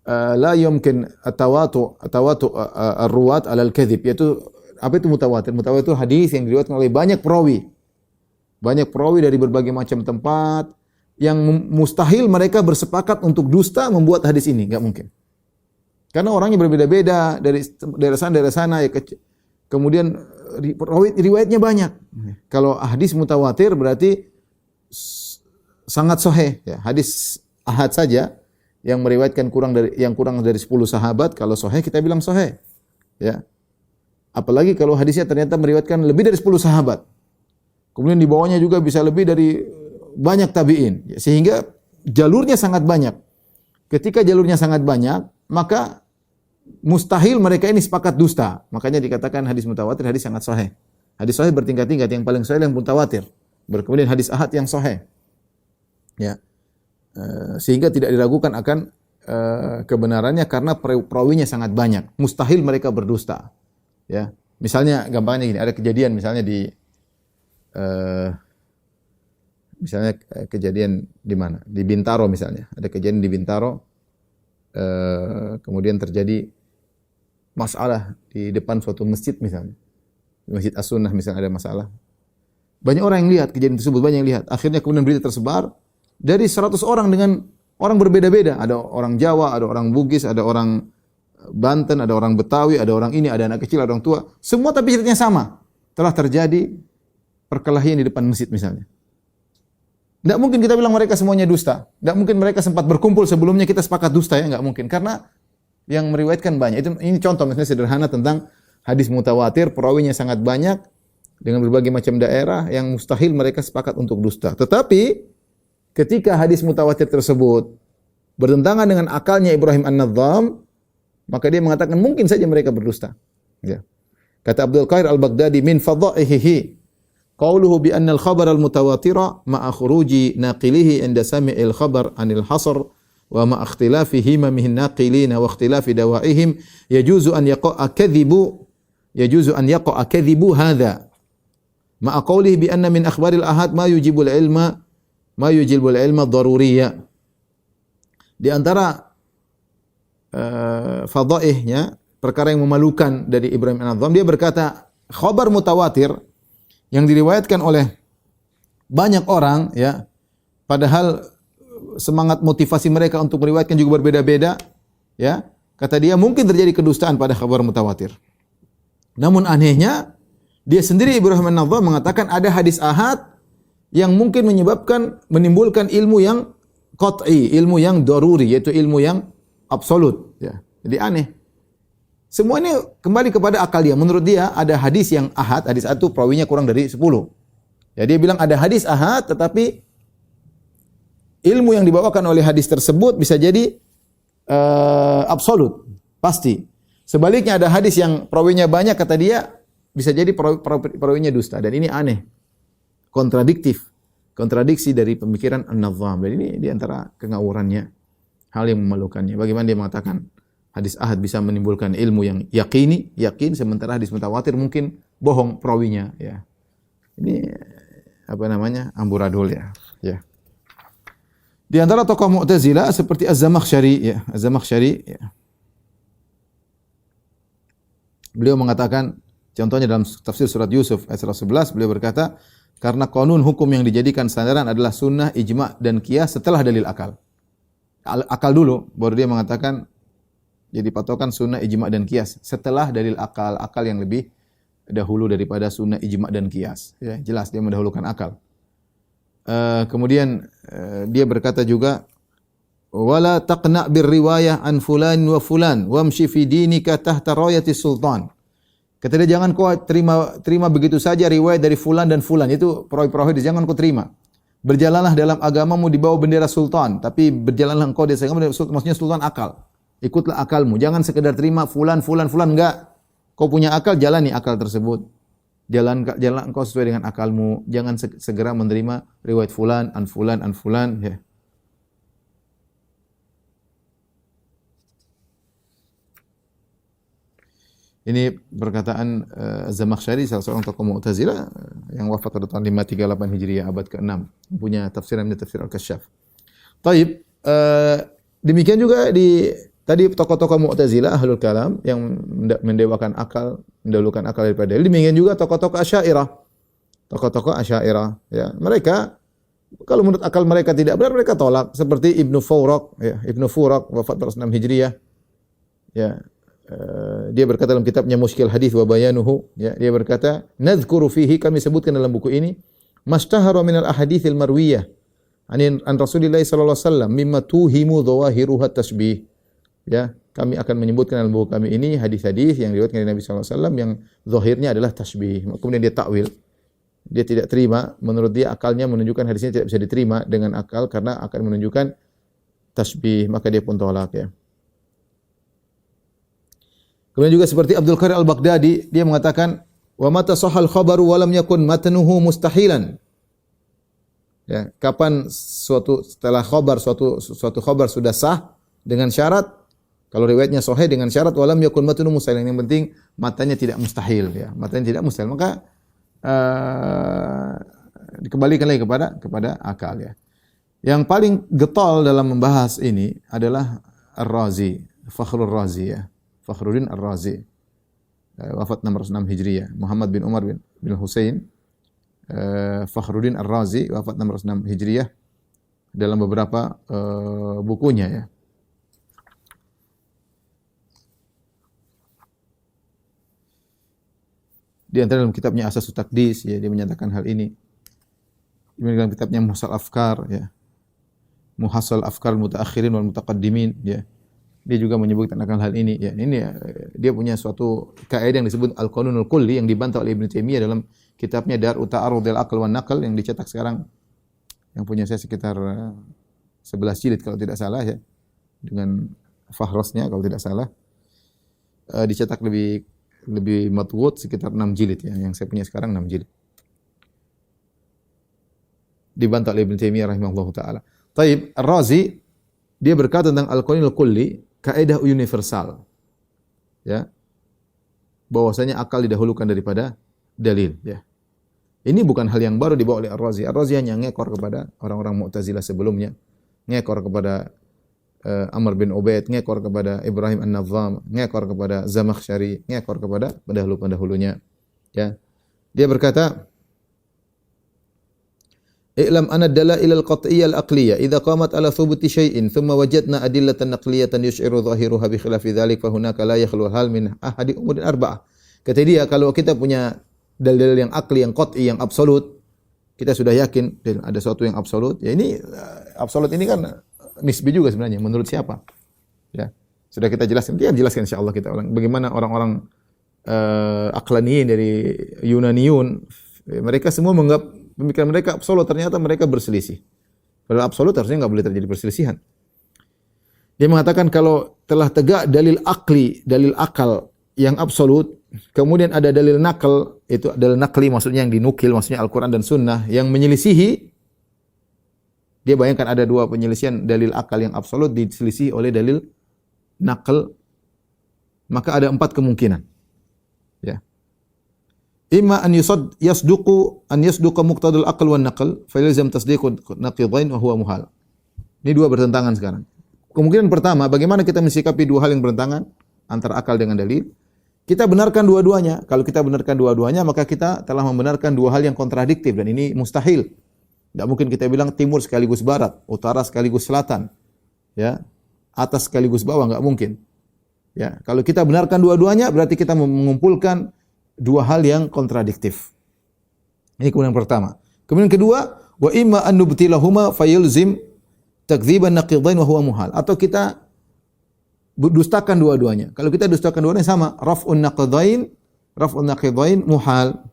la yumkin at-tawatu ar-ruwat 'ala al-kadhib, yaitu apa itu mutawatir? Mutawatir itu hadis yang diriwayatkan oleh banyak perawi. Banyak perawi dari berbagai macam tempat yang mustahil mereka bersepakat untuk dusta membuat hadis ini, enggak mungkin. Karena orangnya berbeda-beda dari daerah sana ya, kemudian riwayatnya banyak. Kalau hadis mutawatir berarti sangat sahih ya. Hadis ahad saja yang meriwayatkan kurang dari 10 sahabat, kalau sahih kita bilang sahih. Ya. Apalagi kalau hadisnya ternyata meriwayatkan lebih dari 10 sahabat. Kemudian di bawahnya juga bisa lebih dari banyak tabi'in. Ya, sehingga jalurnya sangat banyak. Ketika jalurnya sangat banyak, maka mustahil mereka ini sepakat dusta. Makanya dikatakan hadis mutawatir hadis sangat sahih. Hadis sahih bertingkat-tingkat, yang paling sahih yang mutawatir. Kemudian hadis ahad yang sahih. Ya. Sehingga tidak diragukan akan kebenarannya karena perawinya sangat banyak. Mustahil mereka berdusta. Ya. Misalnya gampangnya gini, ada kejadian misalnya kejadian di mana? Di Bintaro misalnya. Ada kejadian di Bintaro. Kemudian terjadi masalah di depan suatu masjid misalnya. Masjid As-Sunnah misalnya ada masalah. Banyak orang yang lihat kejadian tersebut, banyak yang lihat. Akhirnya kemudian berita tersebar dari 100 orang dengan orang berbeda-beda. Ada orang Jawa, ada orang Bugis, ada orang Banten, ada orang Betawi, ada orang ini, ada anak kecil, ada orang tua. Semua tapi ceritanya sama. Telah terjadi perkelahian di depan masjid misalnya. Tidak mungkin kita bilang mereka semuanya dusta. Tidak mungkin mereka sempat berkumpul sebelumnya kita sepakat dusta ya, enggak mungkin. Karena yang meriwayatkan banyak. Ini contoh misalnya sederhana tentang hadis mutawatir, perawinya sangat banyak dengan berbagai macam daerah yang mustahil mereka sepakat untuk dusta. Tetapi ketika hadis mutawatir tersebut bertentangan dengan akalnya Ibrahim An-Nadham, maka dia mengatakan mungkin saja mereka berdusta. Ya. Kata Abdul Qahir Al-Baghdadi, min fadha'ihi qauluhu bi anna al-khabar al-mutawatira ma'a khuruji naqilihi inda sami'il khabar anil hasr wa ma ikhtilafi himamihin naqilin wa ikhtilafi dawaihim yajuzu an yaqa'a kadhibu hadha ma'a qawlihi bi anna min akhbaril ahad ma yujibul ilma daruriyya. Di antara fadaihnya, perkara yang memalukan dari Ibrahim An-Nadham, dia berkata khabar mutawatir yang diriwayatkan oleh banyak orang ya, padahal semangat motivasi mereka untuk meriwayatkan juga berbeda-beda ya. Kata dia mungkin terjadi kedustaan pada khabar mutawatir. Namun anehnya dia sendiri Ibrahim An-Nadham mengatakan ada hadis ahad yang mungkin menimbulkan ilmu yang qat'i, ilmu yang daruri, yaitu ilmu yang absolut ya. Jadi aneh. Semua ini kembali kepada akal dia. Menurut dia ada hadis yang ahad, hadis ahad itu perawinya kurang dari 10. Ya, dia bilang ada hadis ahad tetapi ilmu yang dibawakan oleh hadis tersebut bisa jadi absolut, pasti. Sebaliknya ada hadis yang perawinya banyak, kata dia bisa jadi perawinya dusta, dan ini aneh. Kontradiksi dari pemikiran An-Nadham. Dan ini di antara kengawurannya, hal yang memalukannya. Bagaimana dia mengatakan hadis ahad bisa menimbulkan ilmu yang yakin, sementara hadis mutawatir mungkin bohong perawinya ya. Ini amburadul ya. Ya. Di antara tokoh Mu'tazilah seperti Az-Zamakhsyari ya. Beliau mengatakan Contohnya dalam tafsir surat Yusuf ayat 111 beliau berkata, karena konun hukum yang dijadikan sandaran adalah sunnah, ijma' dan qiyas setelah dalil akal. Akal dulu, baru dia mengatakan jadi patokan sunnah, ijma' dan qiyas. Setelah dalil akal, akal yang lebih dahulu daripada sunnah, ijma' dan qiyas. Ya, jelas dia mendahulukan akal. Kemudian dia berkata juga, wala taqna' bir riwayah an fulan wa fulan wamshi fi dinika tahta rayati sultan. Kata dia, jangan kau terima begitu saja riwayat dari fulan dan fulan, itu perawi-perawi, jangan kau terima. Berjalanlah dalam agamamu di bawah bendera sultan, tapi berjalanlah engkau di agama, maksudnya sultan akal. Ikutlah akalmu, jangan sekedar terima fulan enggak. Kau punya akal, jalani akal tersebut. Jalan engkau sesuai dengan akalmu, jangan segera menerima riwayat fulan an fulan ya. Ini perkataan Zamakhsyari, salah seorang tokoh Mu'tazilah yang wafat pada tahun 538 Hijriah, abad ke-6. Punya tafsir namanya Tafsir Al-Kasyaf. Taib, demikian juga di tadi tokoh-tokoh Mu'tazilah, Ahlul Kalam yang mendahulukan akal daripada dalil. Demikian juga tokoh-tokoh Asy'ariyah. Tokoh-tokoh Asy'ariyah, ya. Mereka kalau menurut akal mereka tidak benar, mereka tolak. Seperti Ibnu Furaq, ya. Ibnu Furaq wafat pada 6 Hijriah. Ya. Dia berkata dalam kitabnya Mushkil Hadits wa Bayanuhu, ya, dia berkata, "Nadzkuru fihi," kami sebutkan dalam buku ini, "mashtahara min al-ahaditsil marwiyah an Rasulillah sallallahu alaihi wasallam mimma tuhimu dhawahiruha tasbih." Ya, kami akan menyebutkan dalam buku kami ini hadis-hadis yang diriwayatkan dari Nabi sallallahu alaihi wasallam yang zahirnya adalah tasbih. Kemudian dia takwil. Dia tidak terima, menurut dia akalnya menunjukkan hadisnya tidak bisa diterima dengan akal karena akan menunjukkan tasbih, maka dia pun tolak, ya. Kemudian juga seperti Abdul Qadir Al-Baghdadi, dia mengatakan, "Wa mata sahal khabaru wa lam yakun matnuhu mustahilan." Ya, kapan setelah khabar suatu khabar sudah sah dengan syarat, kalau riwayatnya sahih dengan syarat wa lam yakun matnuhu mustahilan, yang penting matanya tidak mustahil, ya. Matanya tidak mustahil, maka dikembalikan lagi kepada akal, ya. Yang paling getol dalam membahas ini adalah Ar-Razi, Fakhrul Razi, ya. Fakhruddin Ar-Razi, wafat 606 Hijriah. Muhammad bin Umar bin Husain, Fakhruddin Ar-Razi, wafat 606 Hijriah, dalam beberapa bukunya, ya. Di antara dalam kitabnya Asasus Taqdis, ya, dia menyatakan hal ini. Di dalam kitabnya Muhassal Afkar, ya. Muhassal Afkar Mutaakhirin wal Mutaqaddimin, ya. Dia juga menyebutkan akan hal ini, ya. Ini, ya, dia punya suatu kaidah yang disebut Al-Qanunul Kulli yang dibantah oleh Ibnu Taimiyah dalam kitabnya Dar'u Ta'arudil Aql wan Naql yang dicetak sekarang, yang punya saya sekitar 11 jilid kalau tidak salah, ya. Dengan fahrosnya kalau tidak salah. Dicetak lebih matwud sekitar 6 jilid, ya. Yang saya punya sekarang 6 jilid. Dibantah oleh Ibnu Taimiyah rahimahullahu taala. Taib, Ar-Razi dia berkata tentang Al-Qanunul Kulli, kaidah universal, ya, bahwasanya akal didahulukan daripada dalil, ya. Ini bukan hal yang baru dibawa oleh Ar-Razi. Ar-Razi hanya ngekor kepada orang-orang Mu'tazilah sebelumnya, ngekor kepada Amr bin Ubaid, ngekor kepada Ibrahim An-Nazzam, ngekor kepada Zamakhsyari, ngekor kepada pendahulu-pendahulunya, ya. Dia berkata, "I'lam anna dalail al-qat'iyyah al-aqliyyah idza qamat ala thubuti syai'in thumma wajadna adillatan naqliyatan yush'iru dhahiruha bi khilafi dzalik fa hunaka la yakhlu hal min ahadi umurin arba'ah." Kata dia, kalau kita punya dalil yang akli, yang qat'i, yang absolut, kita sudah yakin ada sesuatu yang absolut. Ya, ini absolut ini kan nisbi juga sebenarnya, menurut siapa? Ya. Sudah kita jelaskan, kita jelaskan insyaallah kita ulang bagaimana orang-orang aqlaniyin dari Yunaniyun, mereka semua menganggap pemikiran mereka absolut, ternyata mereka berselisih. Padahal absolut harusnya enggak boleh terjadi perselisihan. Dia mengatakan kalau telah tegak dalil akli, dalil akal yang absolut, kemudian ada dalil nakal, itu dalil nakli maksudnya yang dinukil, maksudnya Al-Quran dan Sunnah, yang menyelisihi. Dia bayangkan ada dua penyelisihan, dalil akal yang absolut diselisih oleh dalil nakal, maka ada 4 kemungkinan. Ya. Imma an yasduqa muqtadal aql wan naql fa yalzam tasdiqu naqidain wa huwa muhal. Ini dua bertentangan sekarang. Kemungkinan pertama, bagaimana kita mensikapi dua hal yang bertentangan antara akal dengan dalil? kita benarkan dua-duanya. Kalau kita benarkan dua-duanya, maka kita telah membenarkan dua hal yang kontradiktif dan ini mustahil. Tidak mungkin kita bilang timur sekaligus barat, utara sekaligus selatan, ya, atas sekaligus bawah, nggak mungkin. Ya, kalau kita benarkan dua-duanya, berarti kita mengumpulkan dua hal yang kontradiktif. Ini kemudian pertama. Kemudian kedua, wa imma an nubtilahuma fayulzim takdziban naqidain wa huwa muhal. Atau kita dustakan dua-duanya. Kalau kita dustakan dua-duanya sama, raf'un naqidain muhal.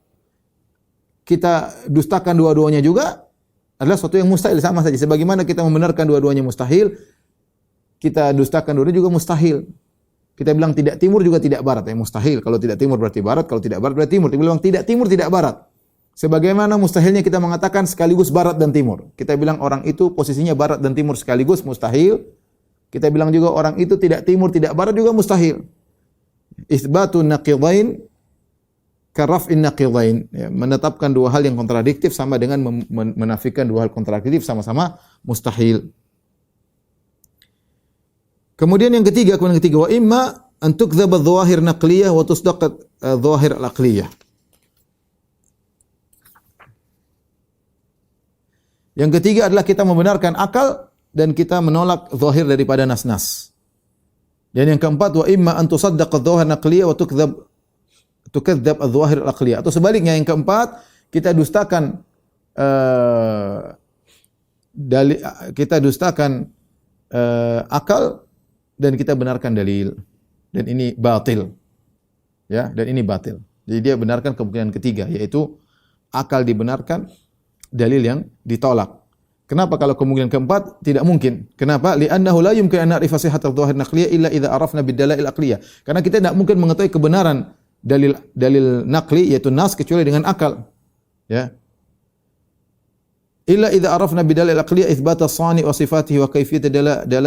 Kita dustakan dua-duanya juga adalah sesuatu yang mustahil, sama saja. Sebagaimana kita membenarkan dua-duanya mustahil, kita dustakan dua-duanya juga mustahil. Kita bilang tidak timur juga tidak barat, ya mustahil. Kalau tidak timur berarti barat, kalau tidak barat berarti timur. Kita bilang tidak timur tidak barat. Sebagaimana mustahilnya kita mengatakan sekaligus barat dan timur. Kita bilang orang itu posisinya barat dan timur sekaligus mustahil. Kita bilang juga orang itu tidak timur, tidak barat juga mustahil. Itsbatun naqidain karaf'in naqidain. Ya, menetapkan dua hal yang kontradiktif sama dengan menafikan dua hal kontradiktif sama-sama mustahil. Kemudian yang ketiga, wa imma an tukdzaba adh-dhawahir naqliyah wa tusdaqa adh-dhawahir al-aqliyah. Yang ketiga adalah kita membenarkan akal dan kita menolak zahir daripada nas-nas. Dan yang keempat, wa imma an tusaddaqa adh-dhawahir naqliyah wa tukadzdzab adh-dhawahir al-aqliyah. Atau sebaliknya yang keempat, kita dustakan akal dan kita benarkan dalil. Dan ini batil. Ya, dan ini batil. Jadi dia benarkan kemungkinan ketiga, yaitu akal dibenarkan, dalil yang ditolak. Kenapa kalau kemungkinan keempat tidak mungkin? Kenapa? Li'annahu la yumkin an na'rifa sihhatal dhahir naqliyah illa idza arafna bid-dalail aqliyah. Karena kita tidak mungkin mengetahui kebenaran dalil naqli yaitu nas kecuali dengan akal. Ya. Illa idza arafna bid-dalail aqliyah itsbat as-sani wa sifatihi wa kayfiyat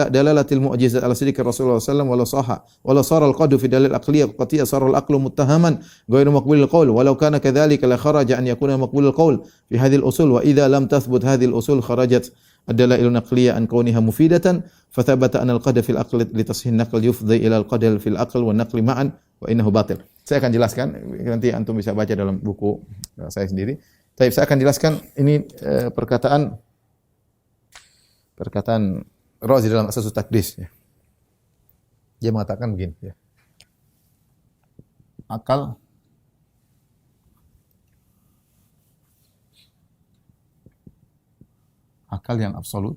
dalalatil mu'jizat ala sidqi Rasulullah sallallahu alaihi wasallam wala sara al-qadu fi dalil aqliyah qati'a sara al-aqlu muttahaman ghairu maqbul al-qawl walau kana kadzalika la kharaja an yakuna maqbul al-qawl fi hadhihi al-usul wa idza lam tathbut hadhihi al-usul kharajat ad-dalail naqliyah an kauniha mufidatan fa thabata an al-qad fi al-aql li tashih an-naql yufdhi ila al-qad fi al-aql wa an-naql ma'an wa innahu batil. Saya akan jelaskan, nanti antum bisa baca dalam buku saya sendiri. Baik, saya akan jelaskan ini perkataan Razi dalam Asasus Taqdis. Ya. Dia mengatakan begini. Ya. Akal yang absolut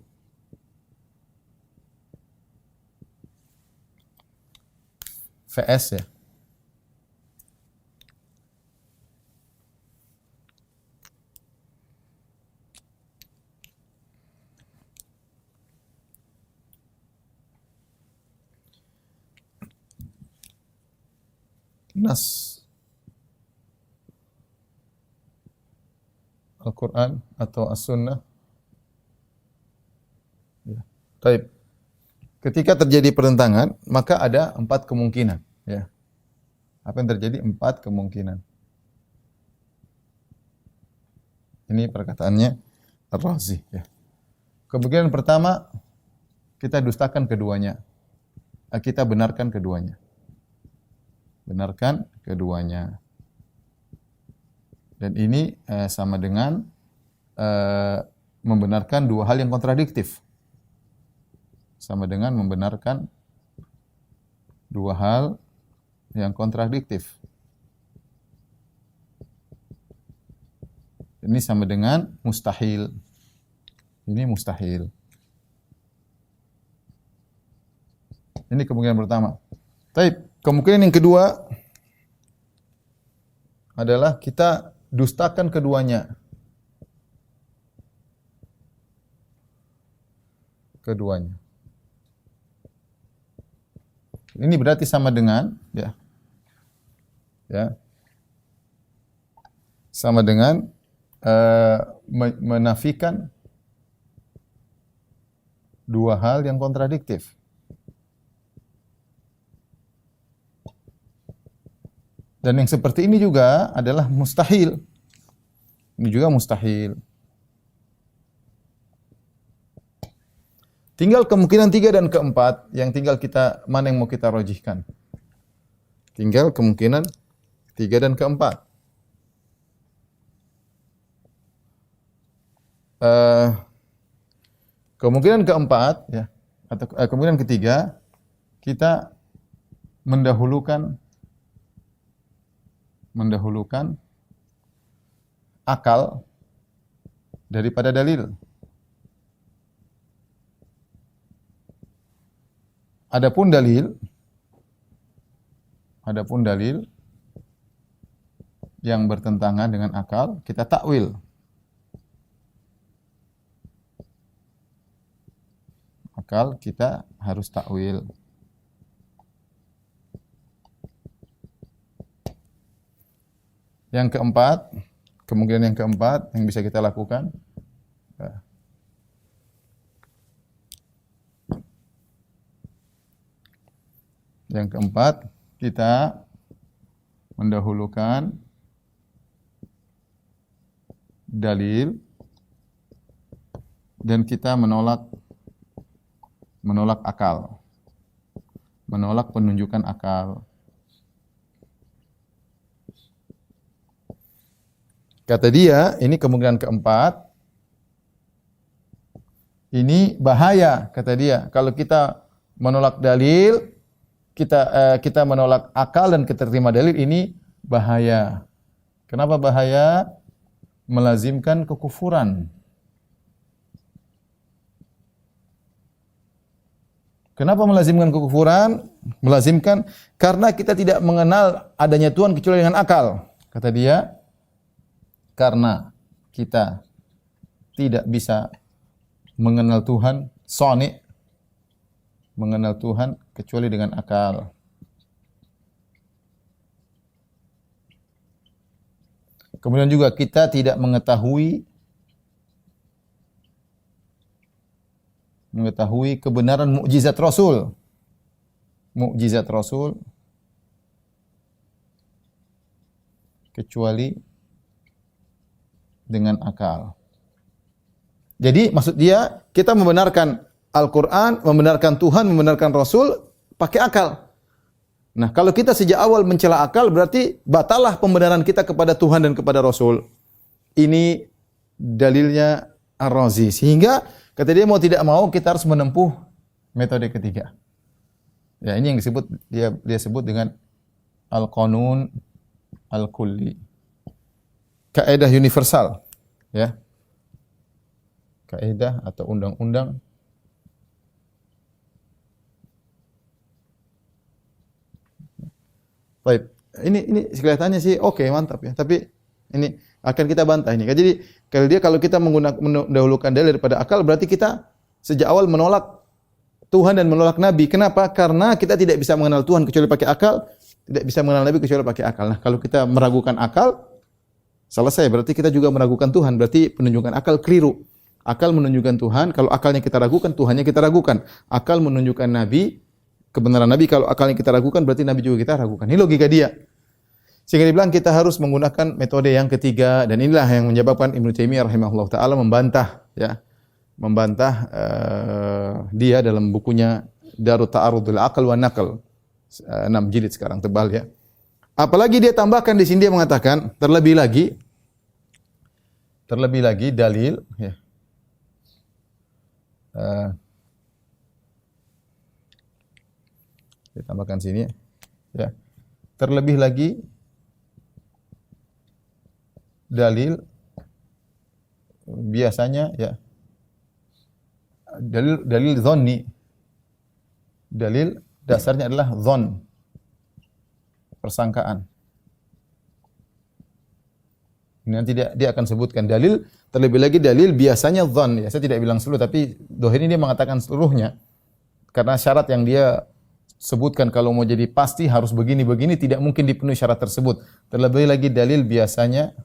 VS ya. Nas Al-Quran atau As-Sunnah. Ya. Baik. Ketika terjadi pertentangan, maka ada 4 kemungkinan. Ya. Apa yang terjadi? 4 kemungkinan. Ini perkataannya Ar-Razi. Ya. Kemungkinan pertama, kita dustakan keduanya. Kita benarkan keduanya. Benarkan keduanya. Dan ini sama dengan membenarkan dua hal yang kontradiktif. Sama dengan membenarkan dua hal yang kontradiktif. Ini sama dengan mustahil. Ini mustahil. Ini kemungkinan pertama. Baik. Kemungkinan yang kedua adalah kita dustakan keduanya. Ini berarti sama dengan sama dengan menafikan dua hal yang kontradiktif. Dan yang seperti ini juga adalah mustahil. Ini juga mustahil. Tinggal kemungkinan 3 dan keempat, yang tinggal kita mana yang mau kita rojihkan. Tinggal kemungkinan ketiga dan keempat. Kemungkinan keempat, ya, atau kemungkinan ketiga, kita mendahulukan akal daripada dalil. Adapun dalil yang bertentangan dengan akal, kita takwil. Akal kita harus takwil. Yang keempat, kemungkinan yang keempat yang bisa kita lakukan, yang keempat, kita mendahulukan dalil dan kita menolak akal, menolak penunjukan akal. Kata dia, ini kemungkinan keempat, ini bahaya, kata dia. Kalau kita menolak dalil, kita menolak akal dan kita terima dalil, ini bahaya. Kenapa bahaya? Melazimkan kekufuran. Kenapa melazimkan kekufuran? Melazimkan karena kita tidak mengenal adanya Tuhan kecuali dengan akal. Kata dia, karena kita tidak bisa mengenal Tuhan, mengenal Tuhan kecuali dengan akal. Kemudian juga kita tidak mengetahui kebenaran mukjizat Rasul. Mukjizat Rasul kecuali dengan akal. Jadi maksud dia, kita membenarkan Al-Quran, membenarkan Tuhan, membenarkan Rasul pakai akal. Nah, kalau kita sejak awal mencela akal, berarti batalah pembenaran kita kepada Tuhan dan kepada Rasul. Ini dalilnya Ar-Razi. Sehingga kata dia, mau tidak mau kita harus menempuh metode ketiga. Ya, ini yang disebut dia sebut dengan Al-Qanun Al-Kulli. Kaidah universal, ya. Kaidah atau undang-undang baik. Ini kelihatannya sih oke, mantap ya. Tapi ini akan kita bantah ini. Jadi kalau kita mendahulukan dalil daripada akal, berarti kita sejak awal menolak Tuhan dan menolak Nabi. Kenapa? Karena kita tidak bisa mengenal Tuhan kecuali pakai akal, tidak bisa mengenal Nabi kecuali pakai akal. Nah, kalau kita meragukan akal, selesai, berarti kita juga meragukan Tuhan. Berarti penunjukan akal keliru. Akal menunjukkan Tuhan, kalau akalnya kita ragukan, Tuhannya kita ragukan. Akal menunjukkan Nabi, kebenaran Nabi, kalau akalnya kita ragukan, berarti Nabi juga kita ragukan. Ini logika dia. Sehingga dibilang kita harus menggunakan metode yang ketiga, dan inilah yang menyebabkan Ibnu Taimiyah rahimahullah taala membantah dia dalam bukunya Darut Ta'arudul Aql wa Naql, 6 jilid sekarang, tebal ya. Apalagi dia tambahkan di sini, dia mengatakan terlebih lagi dalil, ya. Dia tambahkan sini, ya. Terlebih lagi dalil biasanya, ya, dalil dhanni. Dalil dasarnya adalah dhon, persangkaan. Nanti dia akan sebutkan dalil, terlebih lagi dalil biasanya dhon. Ya, saya tidak bilang seluruh, tapi dohir ini dia mengatakan seluruhnya. Karena syarat yang dia sebutkan kalau mau jadi pasti harus begini-begini, tidak mungkin dipenuhi syarat tersebut. Terlebih lagi dalil biasanya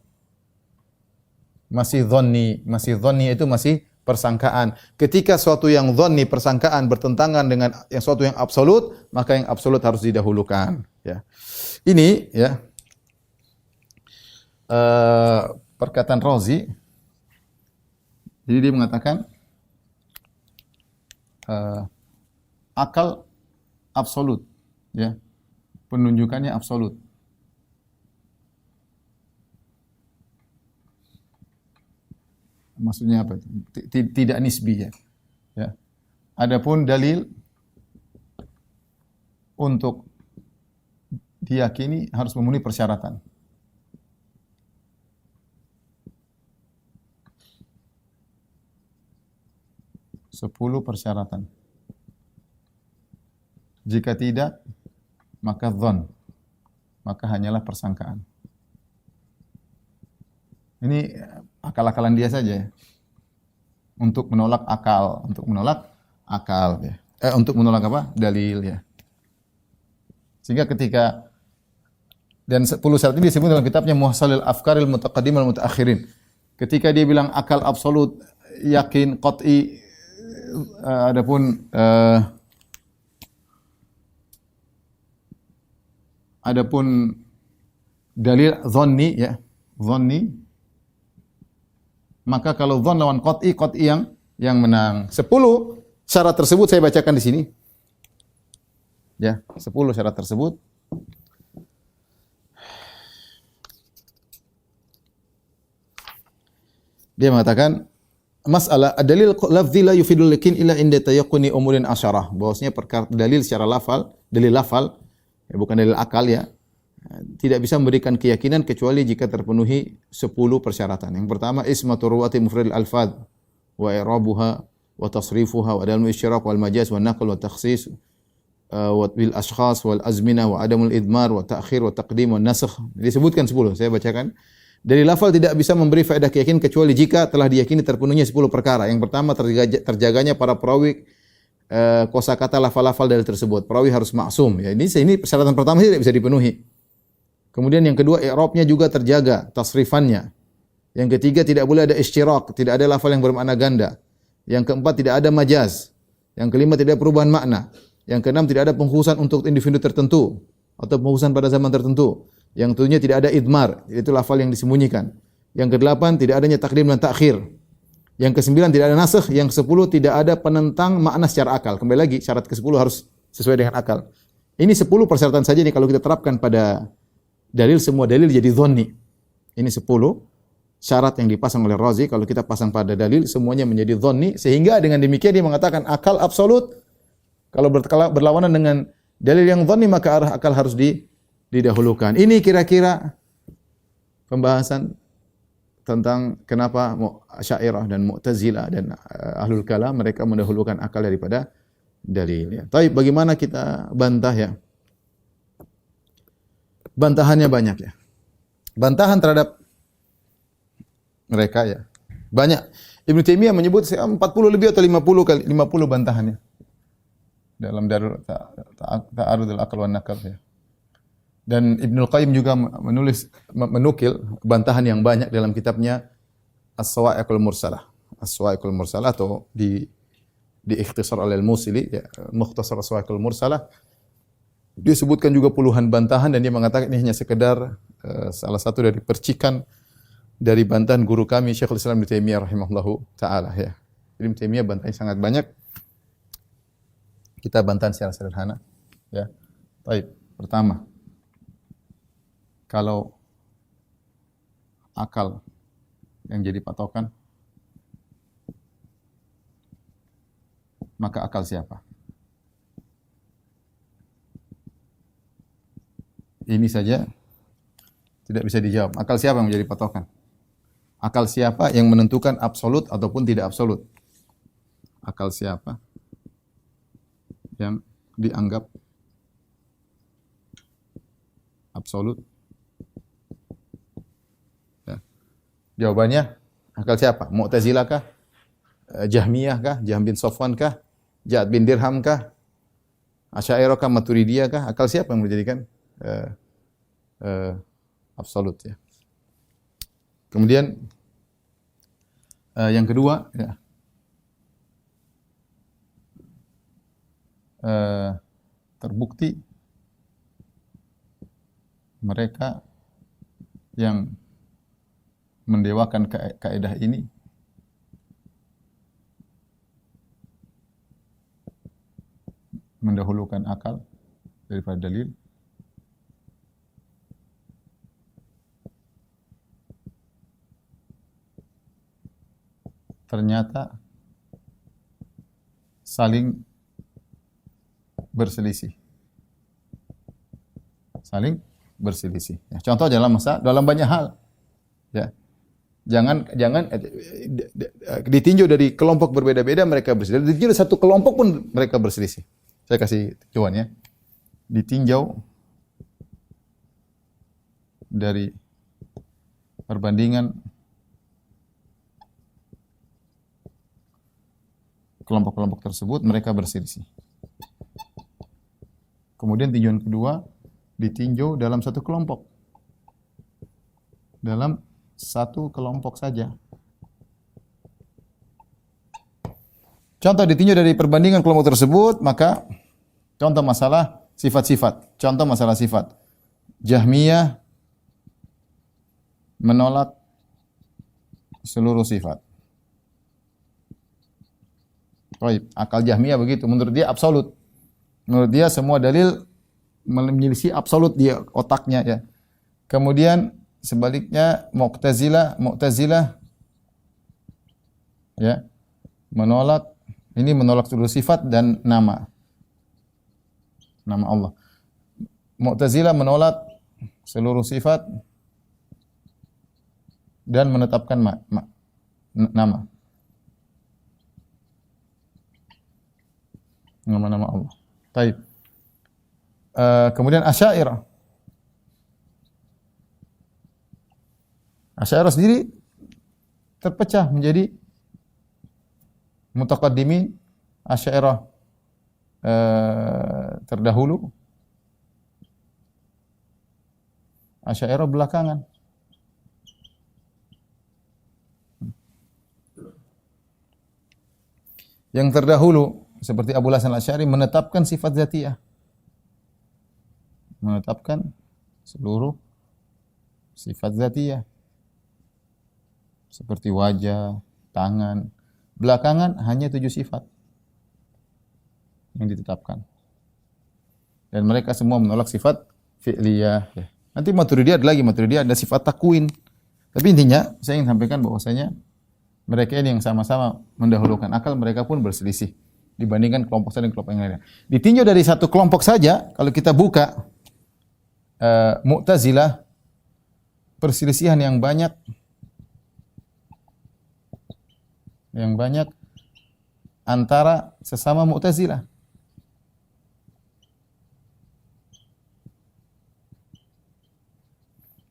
masih dhanni. Masih dhanni itu masih persangkaan. Ketika suatu yang dhanni, persangkaan, bertentangan dengan yang suatu yang absolut, maka yang absolut harus didahulukan. Ya. Ini, ya, perkataan Razi. Jadi dia mengatakan akal absolut, ya, penunjukannya absolut. Maksudnya apa? Tidak nisbi ya. Ya. Adapun dalil untuk diyakini harus memenuhi persyaratan. Sepuluh persyaratan. Jika tidak, maka dzan, maka hanyalah persangkaan. Ini akal-akalan dia saja ya. Untuk menolak akal, ya. Untuk menolak apa? Dalil ya. Sehingga ketika dan 10 syarat ini disebut dalam kitabnya Muhsalil Afkaril Mutaqaddim wal Mutaakhirin. Ketika dia bilang akal absolut, yakin, qat'i, adapun dalil dhanni ya, dhanni, maka kalau dhann lawan qat'i, qat'i yang menang. 10 syarat tersebut saya bacakan di sini. Ya, 10 syarat tersebut. Dia mengatakan masalah dalil lafzi la yufidul yakin illa inda tayaqquni umurin asyarah. Bahwasanya perkara dalil secara lafal, dalil lafal ya, bukan dalil akal ya, tidak bisa memberikan keyakinan kecuali jika terpenuhi 10 persyaratan. Yang pertama ismatu ruwati mufradil alfaz wa i'rabuha wa tasrifuha wa adamul isyraq wal majaz wa naql wa takhsis wa bil ashkhas wal azmina wa adamul idmar wa ta'khir wa taqdim wa nasakh. Disebutkan 10, saya bacakan. Dari lafal tidak bisa memberi faedah keyakinan kecuali jika telah diyakini terpenuhnya 10 perkara. Yang pertama terjaganya para perawi kosakata lafal-lafal dari tersebut. Perawi harus maksum. Ya, ini persyaratan pertama tidak bisa dipenuhi. Kemudian yang kedua i'rabnya juga terjaga, tasrifannya. Yang ketiga tidak boleh ada isyraq, tidak ada lafal yang bermakna ganda. Yang keempat tidak ada majaz. Yang kelima tidak ada perubahan makna. Yang keenam tidak ada pengkhususan untuk individu tertentu atau pengkhususan pada zaman tertentu. Yang ketujuh tidak ada idmar, itu lafal yang disembunyikan. Yang kedelapan tidak adanya takdim dan takhir. Yang kesembilan tidak ada nasakh, yang kesepuluh tidak ada penentang makna secara akal. Kembali lagi syarat ke-10 harus sesuai dengan akal. Ini 10 persyaratan saja nih kalau kita terapkan pada dalil, semua dalil jadi dhanni. Ini 10 syarat yang dipasang oleh Razi, kalau kita pasang pada dalil semuanya menjadi dhanni, sehingga dengan demikian dia mengatakan akal absolut kalau berlawanan dengan dalil yang dhanni maka arah akal harus didahulukan. Ini kira-kira pembahasan tentang kenapa Asy'ariyah dan Mu'tazilah dan Ahlul Kalam mereka mendahulukan akal daripada dalil ya. Tapi bagaimana kita bantah ya? Bantahannya banyak ya. Bantahan terhadap mereka ya. Banyak. Ibnu Taimiyah menyebut 40 lebih atau 50 kali 50 bantahannya. Dalam Darul Ta'arudul Aql wan Naql ya. Dan Ibnul Qayyim juga menukil bantahan yang banyak dalam kitabnya As-Sawa'iqul Mursalah. As-Sawa'iqul Mursalah atau ikhtisar oleh Al-Musili ya, Mukhtasar As-Sawa'iqul Mursalah. Dia sebutkan juga puluhan bantahan dan dia mengatakan ini hanya sekedar salah satu dari percikan dari bantahan guru kami Syekhul Islam Ibnu Taimiyah rahimahullahu taala ya. Ibnu Taimiyah bantahan sangat banyak. Kita bantahan secara sederhana ya. Baik, pertama, kalau akal yang jadi patokan, maka akal siapa? Ini saja tidak bisa dijawab. Akal siapa yang menjadi patokan? Akal siapa yang menentukan absolut ataupun tidak absolut? Akal siapa yang dianggap absolut? Ya. Jawabannya akal siapa? Mu'tazilah kah? Jahmiyah kah? Jahm bin Safwan kah? Ja'ad bin Dirham kah? Asy'ariyah kah? Maturidiyah kah? Akal siapa yang menjadikan absolut ya? Kemudian yang kedua ya, terbukti mereka yang mendewakan kaidah ini mendahulukan akal daripada dalil ternyata saling berselisih. Saling berselisih. Ya, contoh dalam banyak hal. Ya. Jangan ditinjau dari kelompok berbeda-beda mereka berselisih. Ditinjau dari satu kelompok pun mereka berselisih. Saya kasih cuan ya. Ditinjau dari perbandingan kelompok-kelompok tersebut mereka berselisih. Kemudian tinjauan kedua ditinjau dalam satu kelompok. Dalam satu kelompok saja. Contoh ditinjau dari perbandingan kelompok tersebut, maka contoh masalah sifat-sifat. Contoh masalah sifat. Jahmiyah menolak seluruh sifat. Baik, akal Jahmiyah begitu. Menurut dia absolut. Menurut dia semua dalil menyelisih absolut dia otaknya ya. Kemudian sebaliknya Mu'tazilah ya menolak seluruh sifat dan nama Allah. Mu'tazilah menolak seluruh sifat dan menetapkan nama Allah. Baik. Kemudian Asy'ariyah sendiri terpecah menjadi mutaqaddimin, Asy'ariyah terdahulu, Asy'ariyah belakangan. Yang terdahulu seperti Abu Hasan Al-Asy'ari menetapkan sifat zatiyah. Menetapkan seluruh sifat zatiyah. Seperti wajah, tangan. Belakangan hanya 7 sifat yang ditetapkan. Dan mereka semua menolak sifat fi'liyah. Nanti Maturidiyah ada sifat takwin. Tapi intinya saya ingin sampaikan bahwasanya mereka ini yang sama-sama mendahulukan akal, mereka pun berselisih dibandingkan kelompok satu dan kelompok yang lainnya. Ditinjau dari satu kelompok saja, kalau kita buka Mu'tazilah, perselisihan yang banyak antara sesama Mu'tazilah.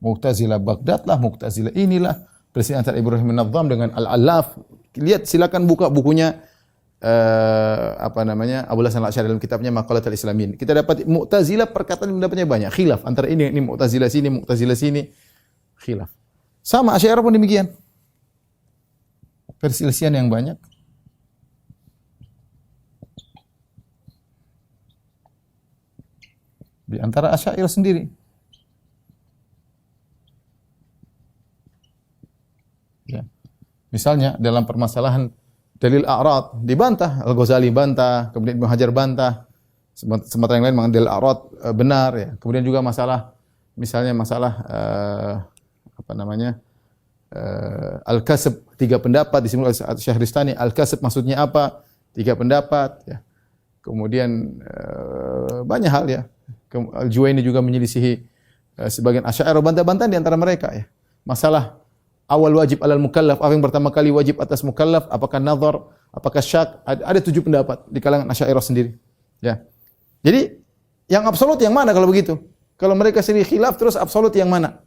Mu'tazilah Baghdad lah, Mu'tazilah inilah, perselisihan antara Ibrahim an-Nadhdham dengan Al-Allaf. Lihat, silakan buka bukunya Abu Hasan Al-Asy'ari dalam kitabnya Maqalat al-Islamin. Kita dapat Mu'tazilah perkataan pendapatnya banyak, khilaf antara ini Mu'tazilah sini, khilaf. Sama Asy'ariyah pun demikian. Perselisihan yang banyak. Di antara Asy'ariyah sendiri. Ya. Misalnya dalam permasalahan dalil a'rad dibantah, Al-Ghazali bantah, kemudian Ibnu Hajar bantah. Sementara yang lain mengambil a'rad benar ya. Kemudian juga masalah Al-Kasb, 3 pendapat disebut Syahristani. Al-Kasb maksudnya apa? 3 pendapat ya. Kemudian banyak hal ya. Al-Juwaini juga menyelisihi sebagian Asy'ariyah, bantah-bantah di antara mereka ya. Masalah awal wajib alal mukallaf, apa yang pertama kali wajib atas mukallaf, apakah nazar, apakah syak, ada 7 pendapat di kalangan Asy'ariyah sendiri. Ya. Jadi yang absolut yang mana kalau begitu? Kalau mereka sendiri khilaf terus absolut yang mana?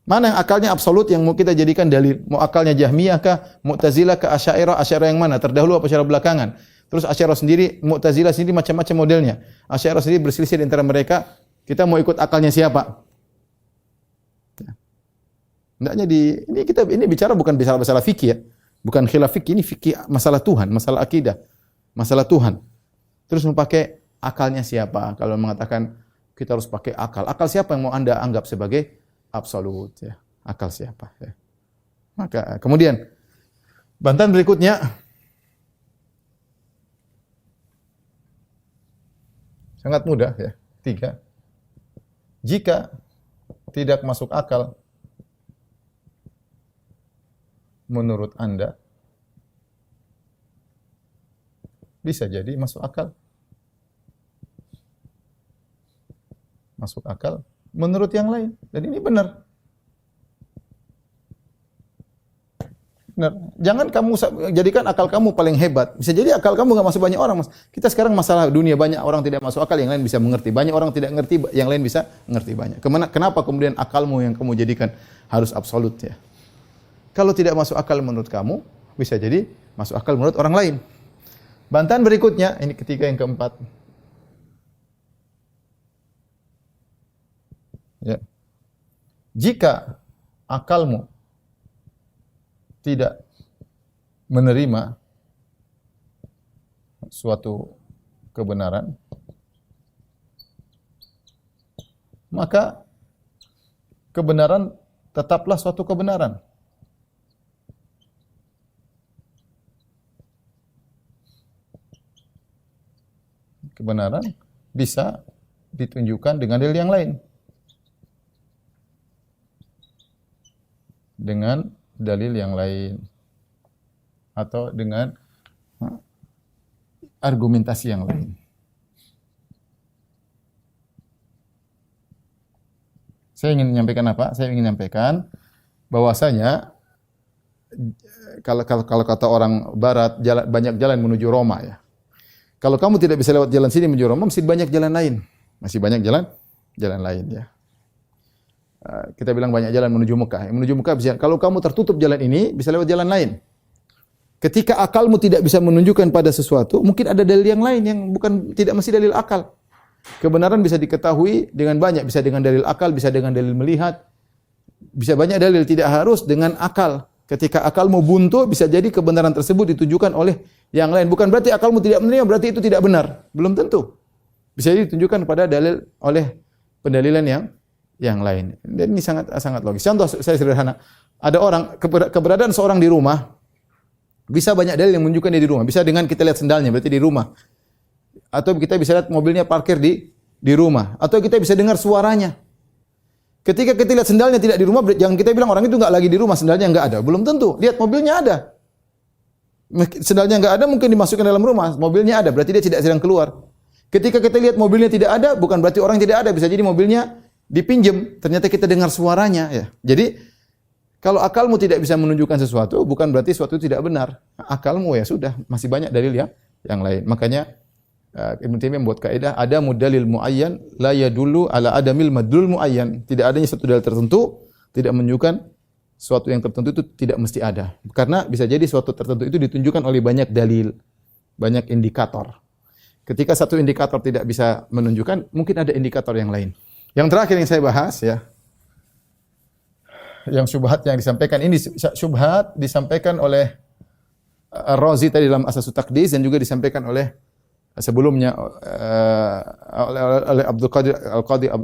Mana yang akalnya absolut yang mau kita jadikan dalil? Mau akalnya Jahmiyah kah, Mu'tazilah kah, Asy'ariyah yang mana? Terdahulu apa secara belakangan? Terus Asy'ariyah sendiri, Mu'tazilah sendiri macam-macam modelnya. Asy'ariyah sendiri berselisih di antara mereka. Kita mau ikut akalnya siapa? Hendaknya ini bicara bukan masalah fikih ya. Bukan khilaf fikih, ini fikih masalah Tuhan, masalah akidah, masalah Tuhan. Terus memakai akalnya siapa? Kalau mengatakan kita harus pakai akal. Akal siapa yang mau Anda anggap sebagai absolut ya? Akal siapa ya? Maka kemudian bantahan berikutnya sangat mudah ya. 3. Jika tidak masuk akal menurut Anda bisa jadi masuk akal. Masuk akal menurut yang lain. Dan ini benar. Benar. Jangan kamu jadikan akal kamu paling hebat. Bisa jadi akal kamu nggak masuk banyak orang, Mas. Kita sekarang masalah dunia, banyak orang tidak masuk akal, yang lain bisa mengerti. Banyak orang tidak mengerti, yang lain bisa mengerti banyak. Kenapa kemudian akalmu yang kamu jadikan harus absolut ya? Kalau tidak masuk akal menurut kamu, bisa jadi masuk akal menurut orang lain. Bantahan berikutnya, ini ketiga yang keempat. Ya. Jika akalmu tidak menerima suatu kebenaran, maka kebenaran tetaplah suatu kebenaran. Kebenaran bisa ditunjukkan dengan dalil yang lain. Dengan dalil yang lain atau dengan argumentasi yang lain. Saya ingin menyampaikan apa? Saya ingin menyampaikan bahwasanya kalau kata orang barat, banyak jalan menuju Roma ya. Kalau kamu tidak bisa lewat jalan sini menuju Roma, mesti banyak jalan lain. Masih banyak jalan lain ya. Kita bilang banyak jalan menuju Mekah. Menuju Mekah bisa, kalau kamu tertutup jalan ini, bisa lewat jalan lain. Ketika akalmu tidak bisa menunjukkan pada sesuatu, mungkin ada dalil yang lain yang tidak mesti dalil akal. Kebenaran bisa diketahui dengan banyak, bisa dengan dalil akal, bisa dengan dalil melihat, bisa banyak dalil, tidak harus dengan akal. Ketika akalmu buntu, bisa jadi kebenaran tersebut ditunjukkan oleh yang lain. Bukan berarti akalmu tidak menerima, berarti itu tidak benar. Belum tentu. Bisa ditunjukkan pada dalil oleh pendalilan yang lain. Dan ini sangat logis. Contoh saya sederhana. Ada orang, keberadaan seorang di rumah, bisa banyak dalil yang menunjukkan dia di rumah. Bisa dengan kita lihat sendalnya, berarti di rumah. Atau kita bisa lihat mobilnya parkir di rumah. Atau kita bisa dengar suaranya. Ketika kita lihat sendalnya tidak di rumah, jangan kita bilang orang itu enggak lagi di rumah, sendalnya enggak ada. Belum tentu. Lihat mobilnya ada. Sendalnya enggak ada, mungkin dimasukkan dalam rumah. Mobilnya ada, berarti dia tidak sedang keluar. Ketika kita lihat mobilnya tidak ada, bukan berarti orang tidak ada. Bisa jadi mobilnya dipinjam, ternyata kita dengar suaranya ya. Jadi kalau akalmu tidak bisa menunjukkan sesuatu, bukan berarti sesuatu tidak benar. Akalmu ya sudah, masih banyak dalil yang lain. Makanya Ibnu Taimiyah membuat kaidah ada mudalil muayyan la yadullu ala adamil madlul muayyan. Tidak adanya satu dalil tertentu tidak menunjukkan suatu yang tertentu itu tidak mesti ada. Karena bisa jadi suatu tertentu itu ditunjukkan oleh banyak dalil, banyak indikator. Ketika satu indikator tidak bisa menunjukkan, mungkin ada indikator yang lain. Yang terakhir yang saya bahas ya, yang syubhat yang disampaikan ini, syubhat disampaikan oleh Ar-Razi tadi dalam Asasut Taqdis dan juga disampaikan oleh sebelumnya oleh Abdul Qadir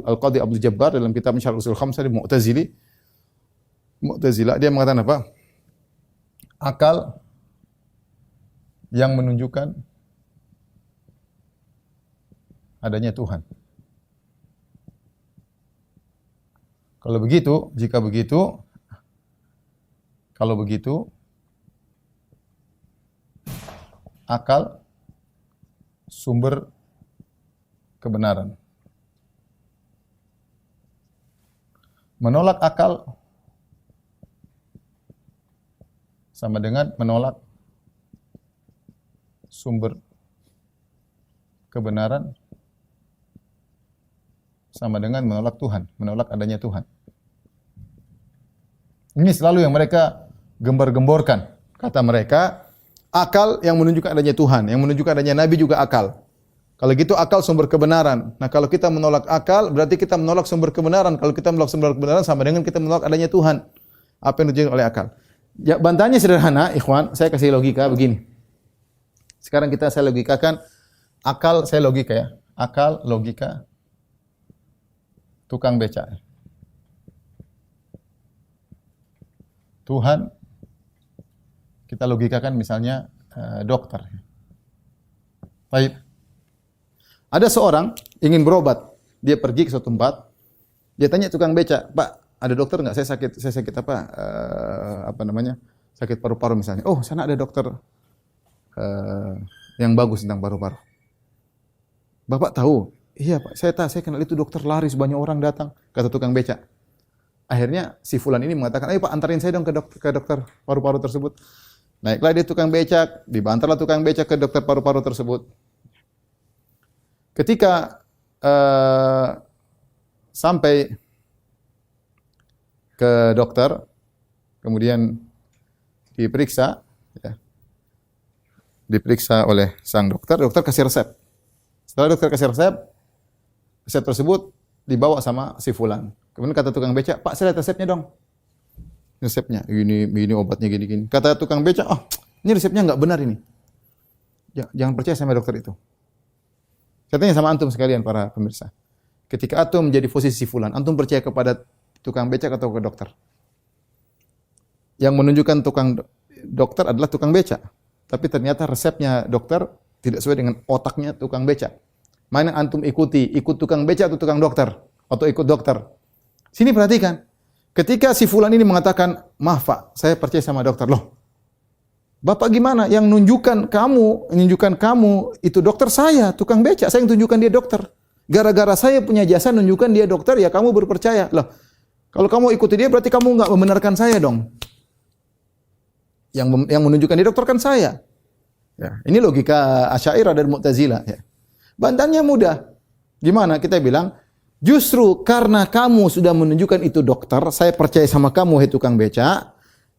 Al-Qadi Abdul Jabbar dalam kitab Syarh Ushul Khamsah di Mu'tazilah. Dia mengatakan apa? Akal yang menunjukkan adanya Tuhan. Kalau begitu, kalau begitu, akal sumber kebenaran. Menolak akal sama dengan menolak sumber kebenaran, sama dengan menolak Tuhan, menolak adanya Tuhan. Ini selalu yang mereka gembar-gemborkan. Kata mereka, akal yang menunjukkan adanya Tuhan, yang menunjukkan adanya Nabi juga akal. Kalau gitu akal sumber kebenaran. Nah, kalau kita menolak akal, berarti kita menolak sumber kebenaran. Kalau kita menolak sumber kebenaran sama dengan kita menolak adanya Tuhan. Apa yang ditunjukkan oleh akal? Ya, bantahannya sederhana, ikhwan. Saya kasih logika begini. Sekarang saya logikakan akal, saya logika ya. Akal, logika, tukang beca. Tuhan, kita logikakan misalnya dokter. Baik. Ada seorang ingin berobat, dia pergi ke suatu tempat, dia tanya tukang beca, Pak, ada dokter nggak? Saya sakit apa? Sakit paru-paru misalnya. Oh, sana ada dokter yang bagus tentang paru-paru. Bapak tahu? Iya Pak, saya kenal itu dokter laris, banyak orang datang, kata tukang becak. Akhirnya si fulan ini mengatakan, ayo Pak antarin saya dong ke dokter paru-paru tersebut. Naiklah dia tukang becak, dibantarlah tukang becak ke dokter paru-paru tersebut. Ketika sampai ke dokter, kemudian diperiksa, ya, diperiksa oleh sang dokter, dokter kasih resep. Setelah dokter kasih resep, resep tersebut dibawa sama si fulan. Kemudian kata tukang becak, Pak saya lihat resepnya dong. Resepnya, ini obatnya gini. Kata tukang becak, oh ini resepnya nggak benar ini. Jangan percaya sama dokter itu. Saya tanya sama antum sekalian para pemirsa. Ketika antum menjadi posisi fulan, antum percaya kepada tukang becak atau ke dokter? Yang menunjukkan tukang dokter adalah tukang becak. Tapi ternyata resepnya dokter tidak sesuai dengan otaknya tukang becak. Mana yang antum ikuti? Ikut tukang becak atau tukang dokter? Atau ikut dokter? Sini perhatikan. Ketika si fulan ini mengatakan, maaf Pak, saya percaya sama dokter. Loh, Bapak gimana? Yang menunjukkan kamu itu dokter saya, tukang becak. Saya yang tunjukkan dia dokter. Gara-gara saya punya jasa nunjukkan dia dokter, ya kamu berpercaya. Loh, kalau kamu ikuti dia berarti kamu nggak membenarkan saya dong. Yang menunjukkan dia dokter kan saya. Ya, ini logika Asy'ariyah dan Mu'tazilah. Ya. Bantahannya mudah. Gimana? Kita bilang, justru karena kamu sudah menunjukkan itu dokter, saya percaya sama kamu, hai tukang becak.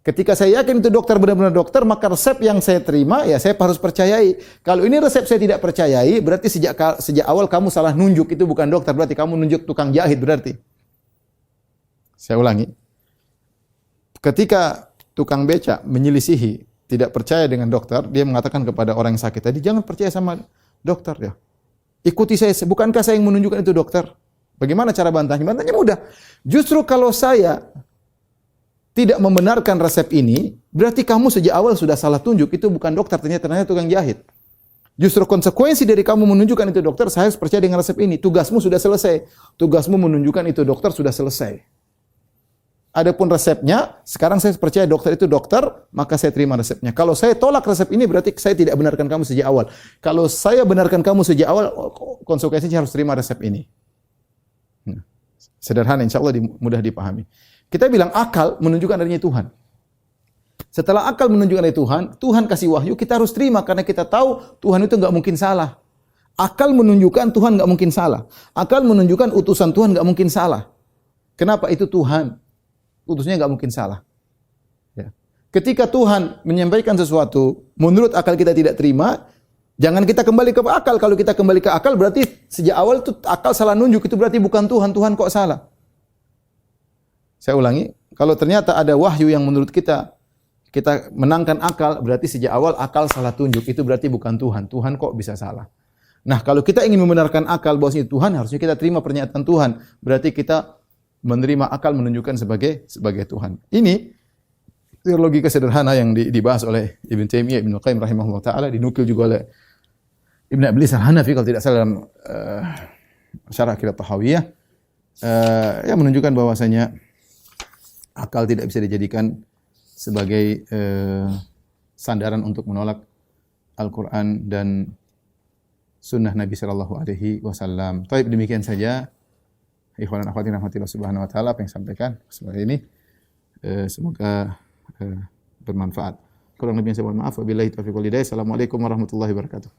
Ketika saya yakin itu dokter benar-benar dokter, maka resep yang saya terima, ya saya harus percayai. Kalau ini resep saya tidak percayai, berarti sejak awal kamu salah nunjuk, itu bukan dokter, berarti kamu nunjuk tukang jahit berarti. Saya ulangi. Ketika tukang becak menyelisihi, tidak percaya dengan dokter, dia mengatakan kepada orang yang sakit tadi, jangan percaya sama dokter ya. Ikuti saya, bukankah saya yang menunjukkan itu dokter? Bagaimana cara bantahnya? Bantahnya mudah. Justru kalau saya tidak membenarkan resep ini, berarti kamu sejak awal sudah salah tunjuk, itu bukan dokter, ternyata tukang jahit. Justru konsekuensi dari kamu menunjukkan itu dokter, saya harus percaya dengan resep ini. Tugasmu sudah selesai. Tugasmu menunjukkan itu dokter sudah selesai. Adapun resepnya, sekarang saya percaya dokter itu dokter, maka saya terima resepnya. Kalau saya tolak resep ini, berarti saya tidak benarkan kamu sejak awal. Kalau saya benarkan kamu sejak awal, konsekuensinya harus terima resep ini. Sederhana, insya Allah mudah dipahami. Kita bilang akal menunjukkan adanya Tuhan. Setelah akal menunjukkan adanya Tuhan, Tuhan kasih wahyu, kita harus terima karena kita tahu Tuhan itu nggak mungkin salah. Akal menunjukkan Tuhan nggak mungkin salah. Akal menunjukkan utusan Tuhan nggak mungkin salah. Kenapa? Itu Tuhan. Utusnya nggak mungkin salah. Ya. Ketika Tuhan menyampaikan sesuatu, menurut akal kita tidak terima, jangan kita kembali ke akal. Kalau kita kembali ke akal, berarti sejak awal itu akal salah nunjuk. Itu berarti bukan Tuhan. Tuhan kok salah? Saya ulangi. Kalau ternyata ada wahyu yang menurut kita menangkan akal, berarti sejak awal akal salah tunjuk. Itu berarti bukan Tuhan. Tuhan kok bisa salah? Nah, kalau kita ingin membenarkan akal bahwasanya Tuhan, harusnya kita terima pernyataan Tuhan. Berarti kita menerima akal menunjukkan sebagai Tuhan. Ini logika sederhana yang dibahas oleh Ibn Taimiyah, Ibn Qayyim rahimahullah taala, dinukil juga oleh Ibn Ablis Al-Hanafi kalau tidak salah dalam Syarah Aqidah Tahawiyah, yang menunjukkan bahwasanya akal tidak bisa dijadikan sebagai sandaran untuk menolak Al-Qur'an dan sunnah Nabi sallallahu alaihi wasallam. Baik, demikian saja. Ikhwan dan akhwat rahmatillah subhanahu wa ta'ala, apa yang sampaikan seperti ini, semoga bermanfaat. Kurang lebihnya saya mohon maaf. Wabillahi taufiq wal hidayah. Assalamualaikum warahmatullahi wabarakatuh.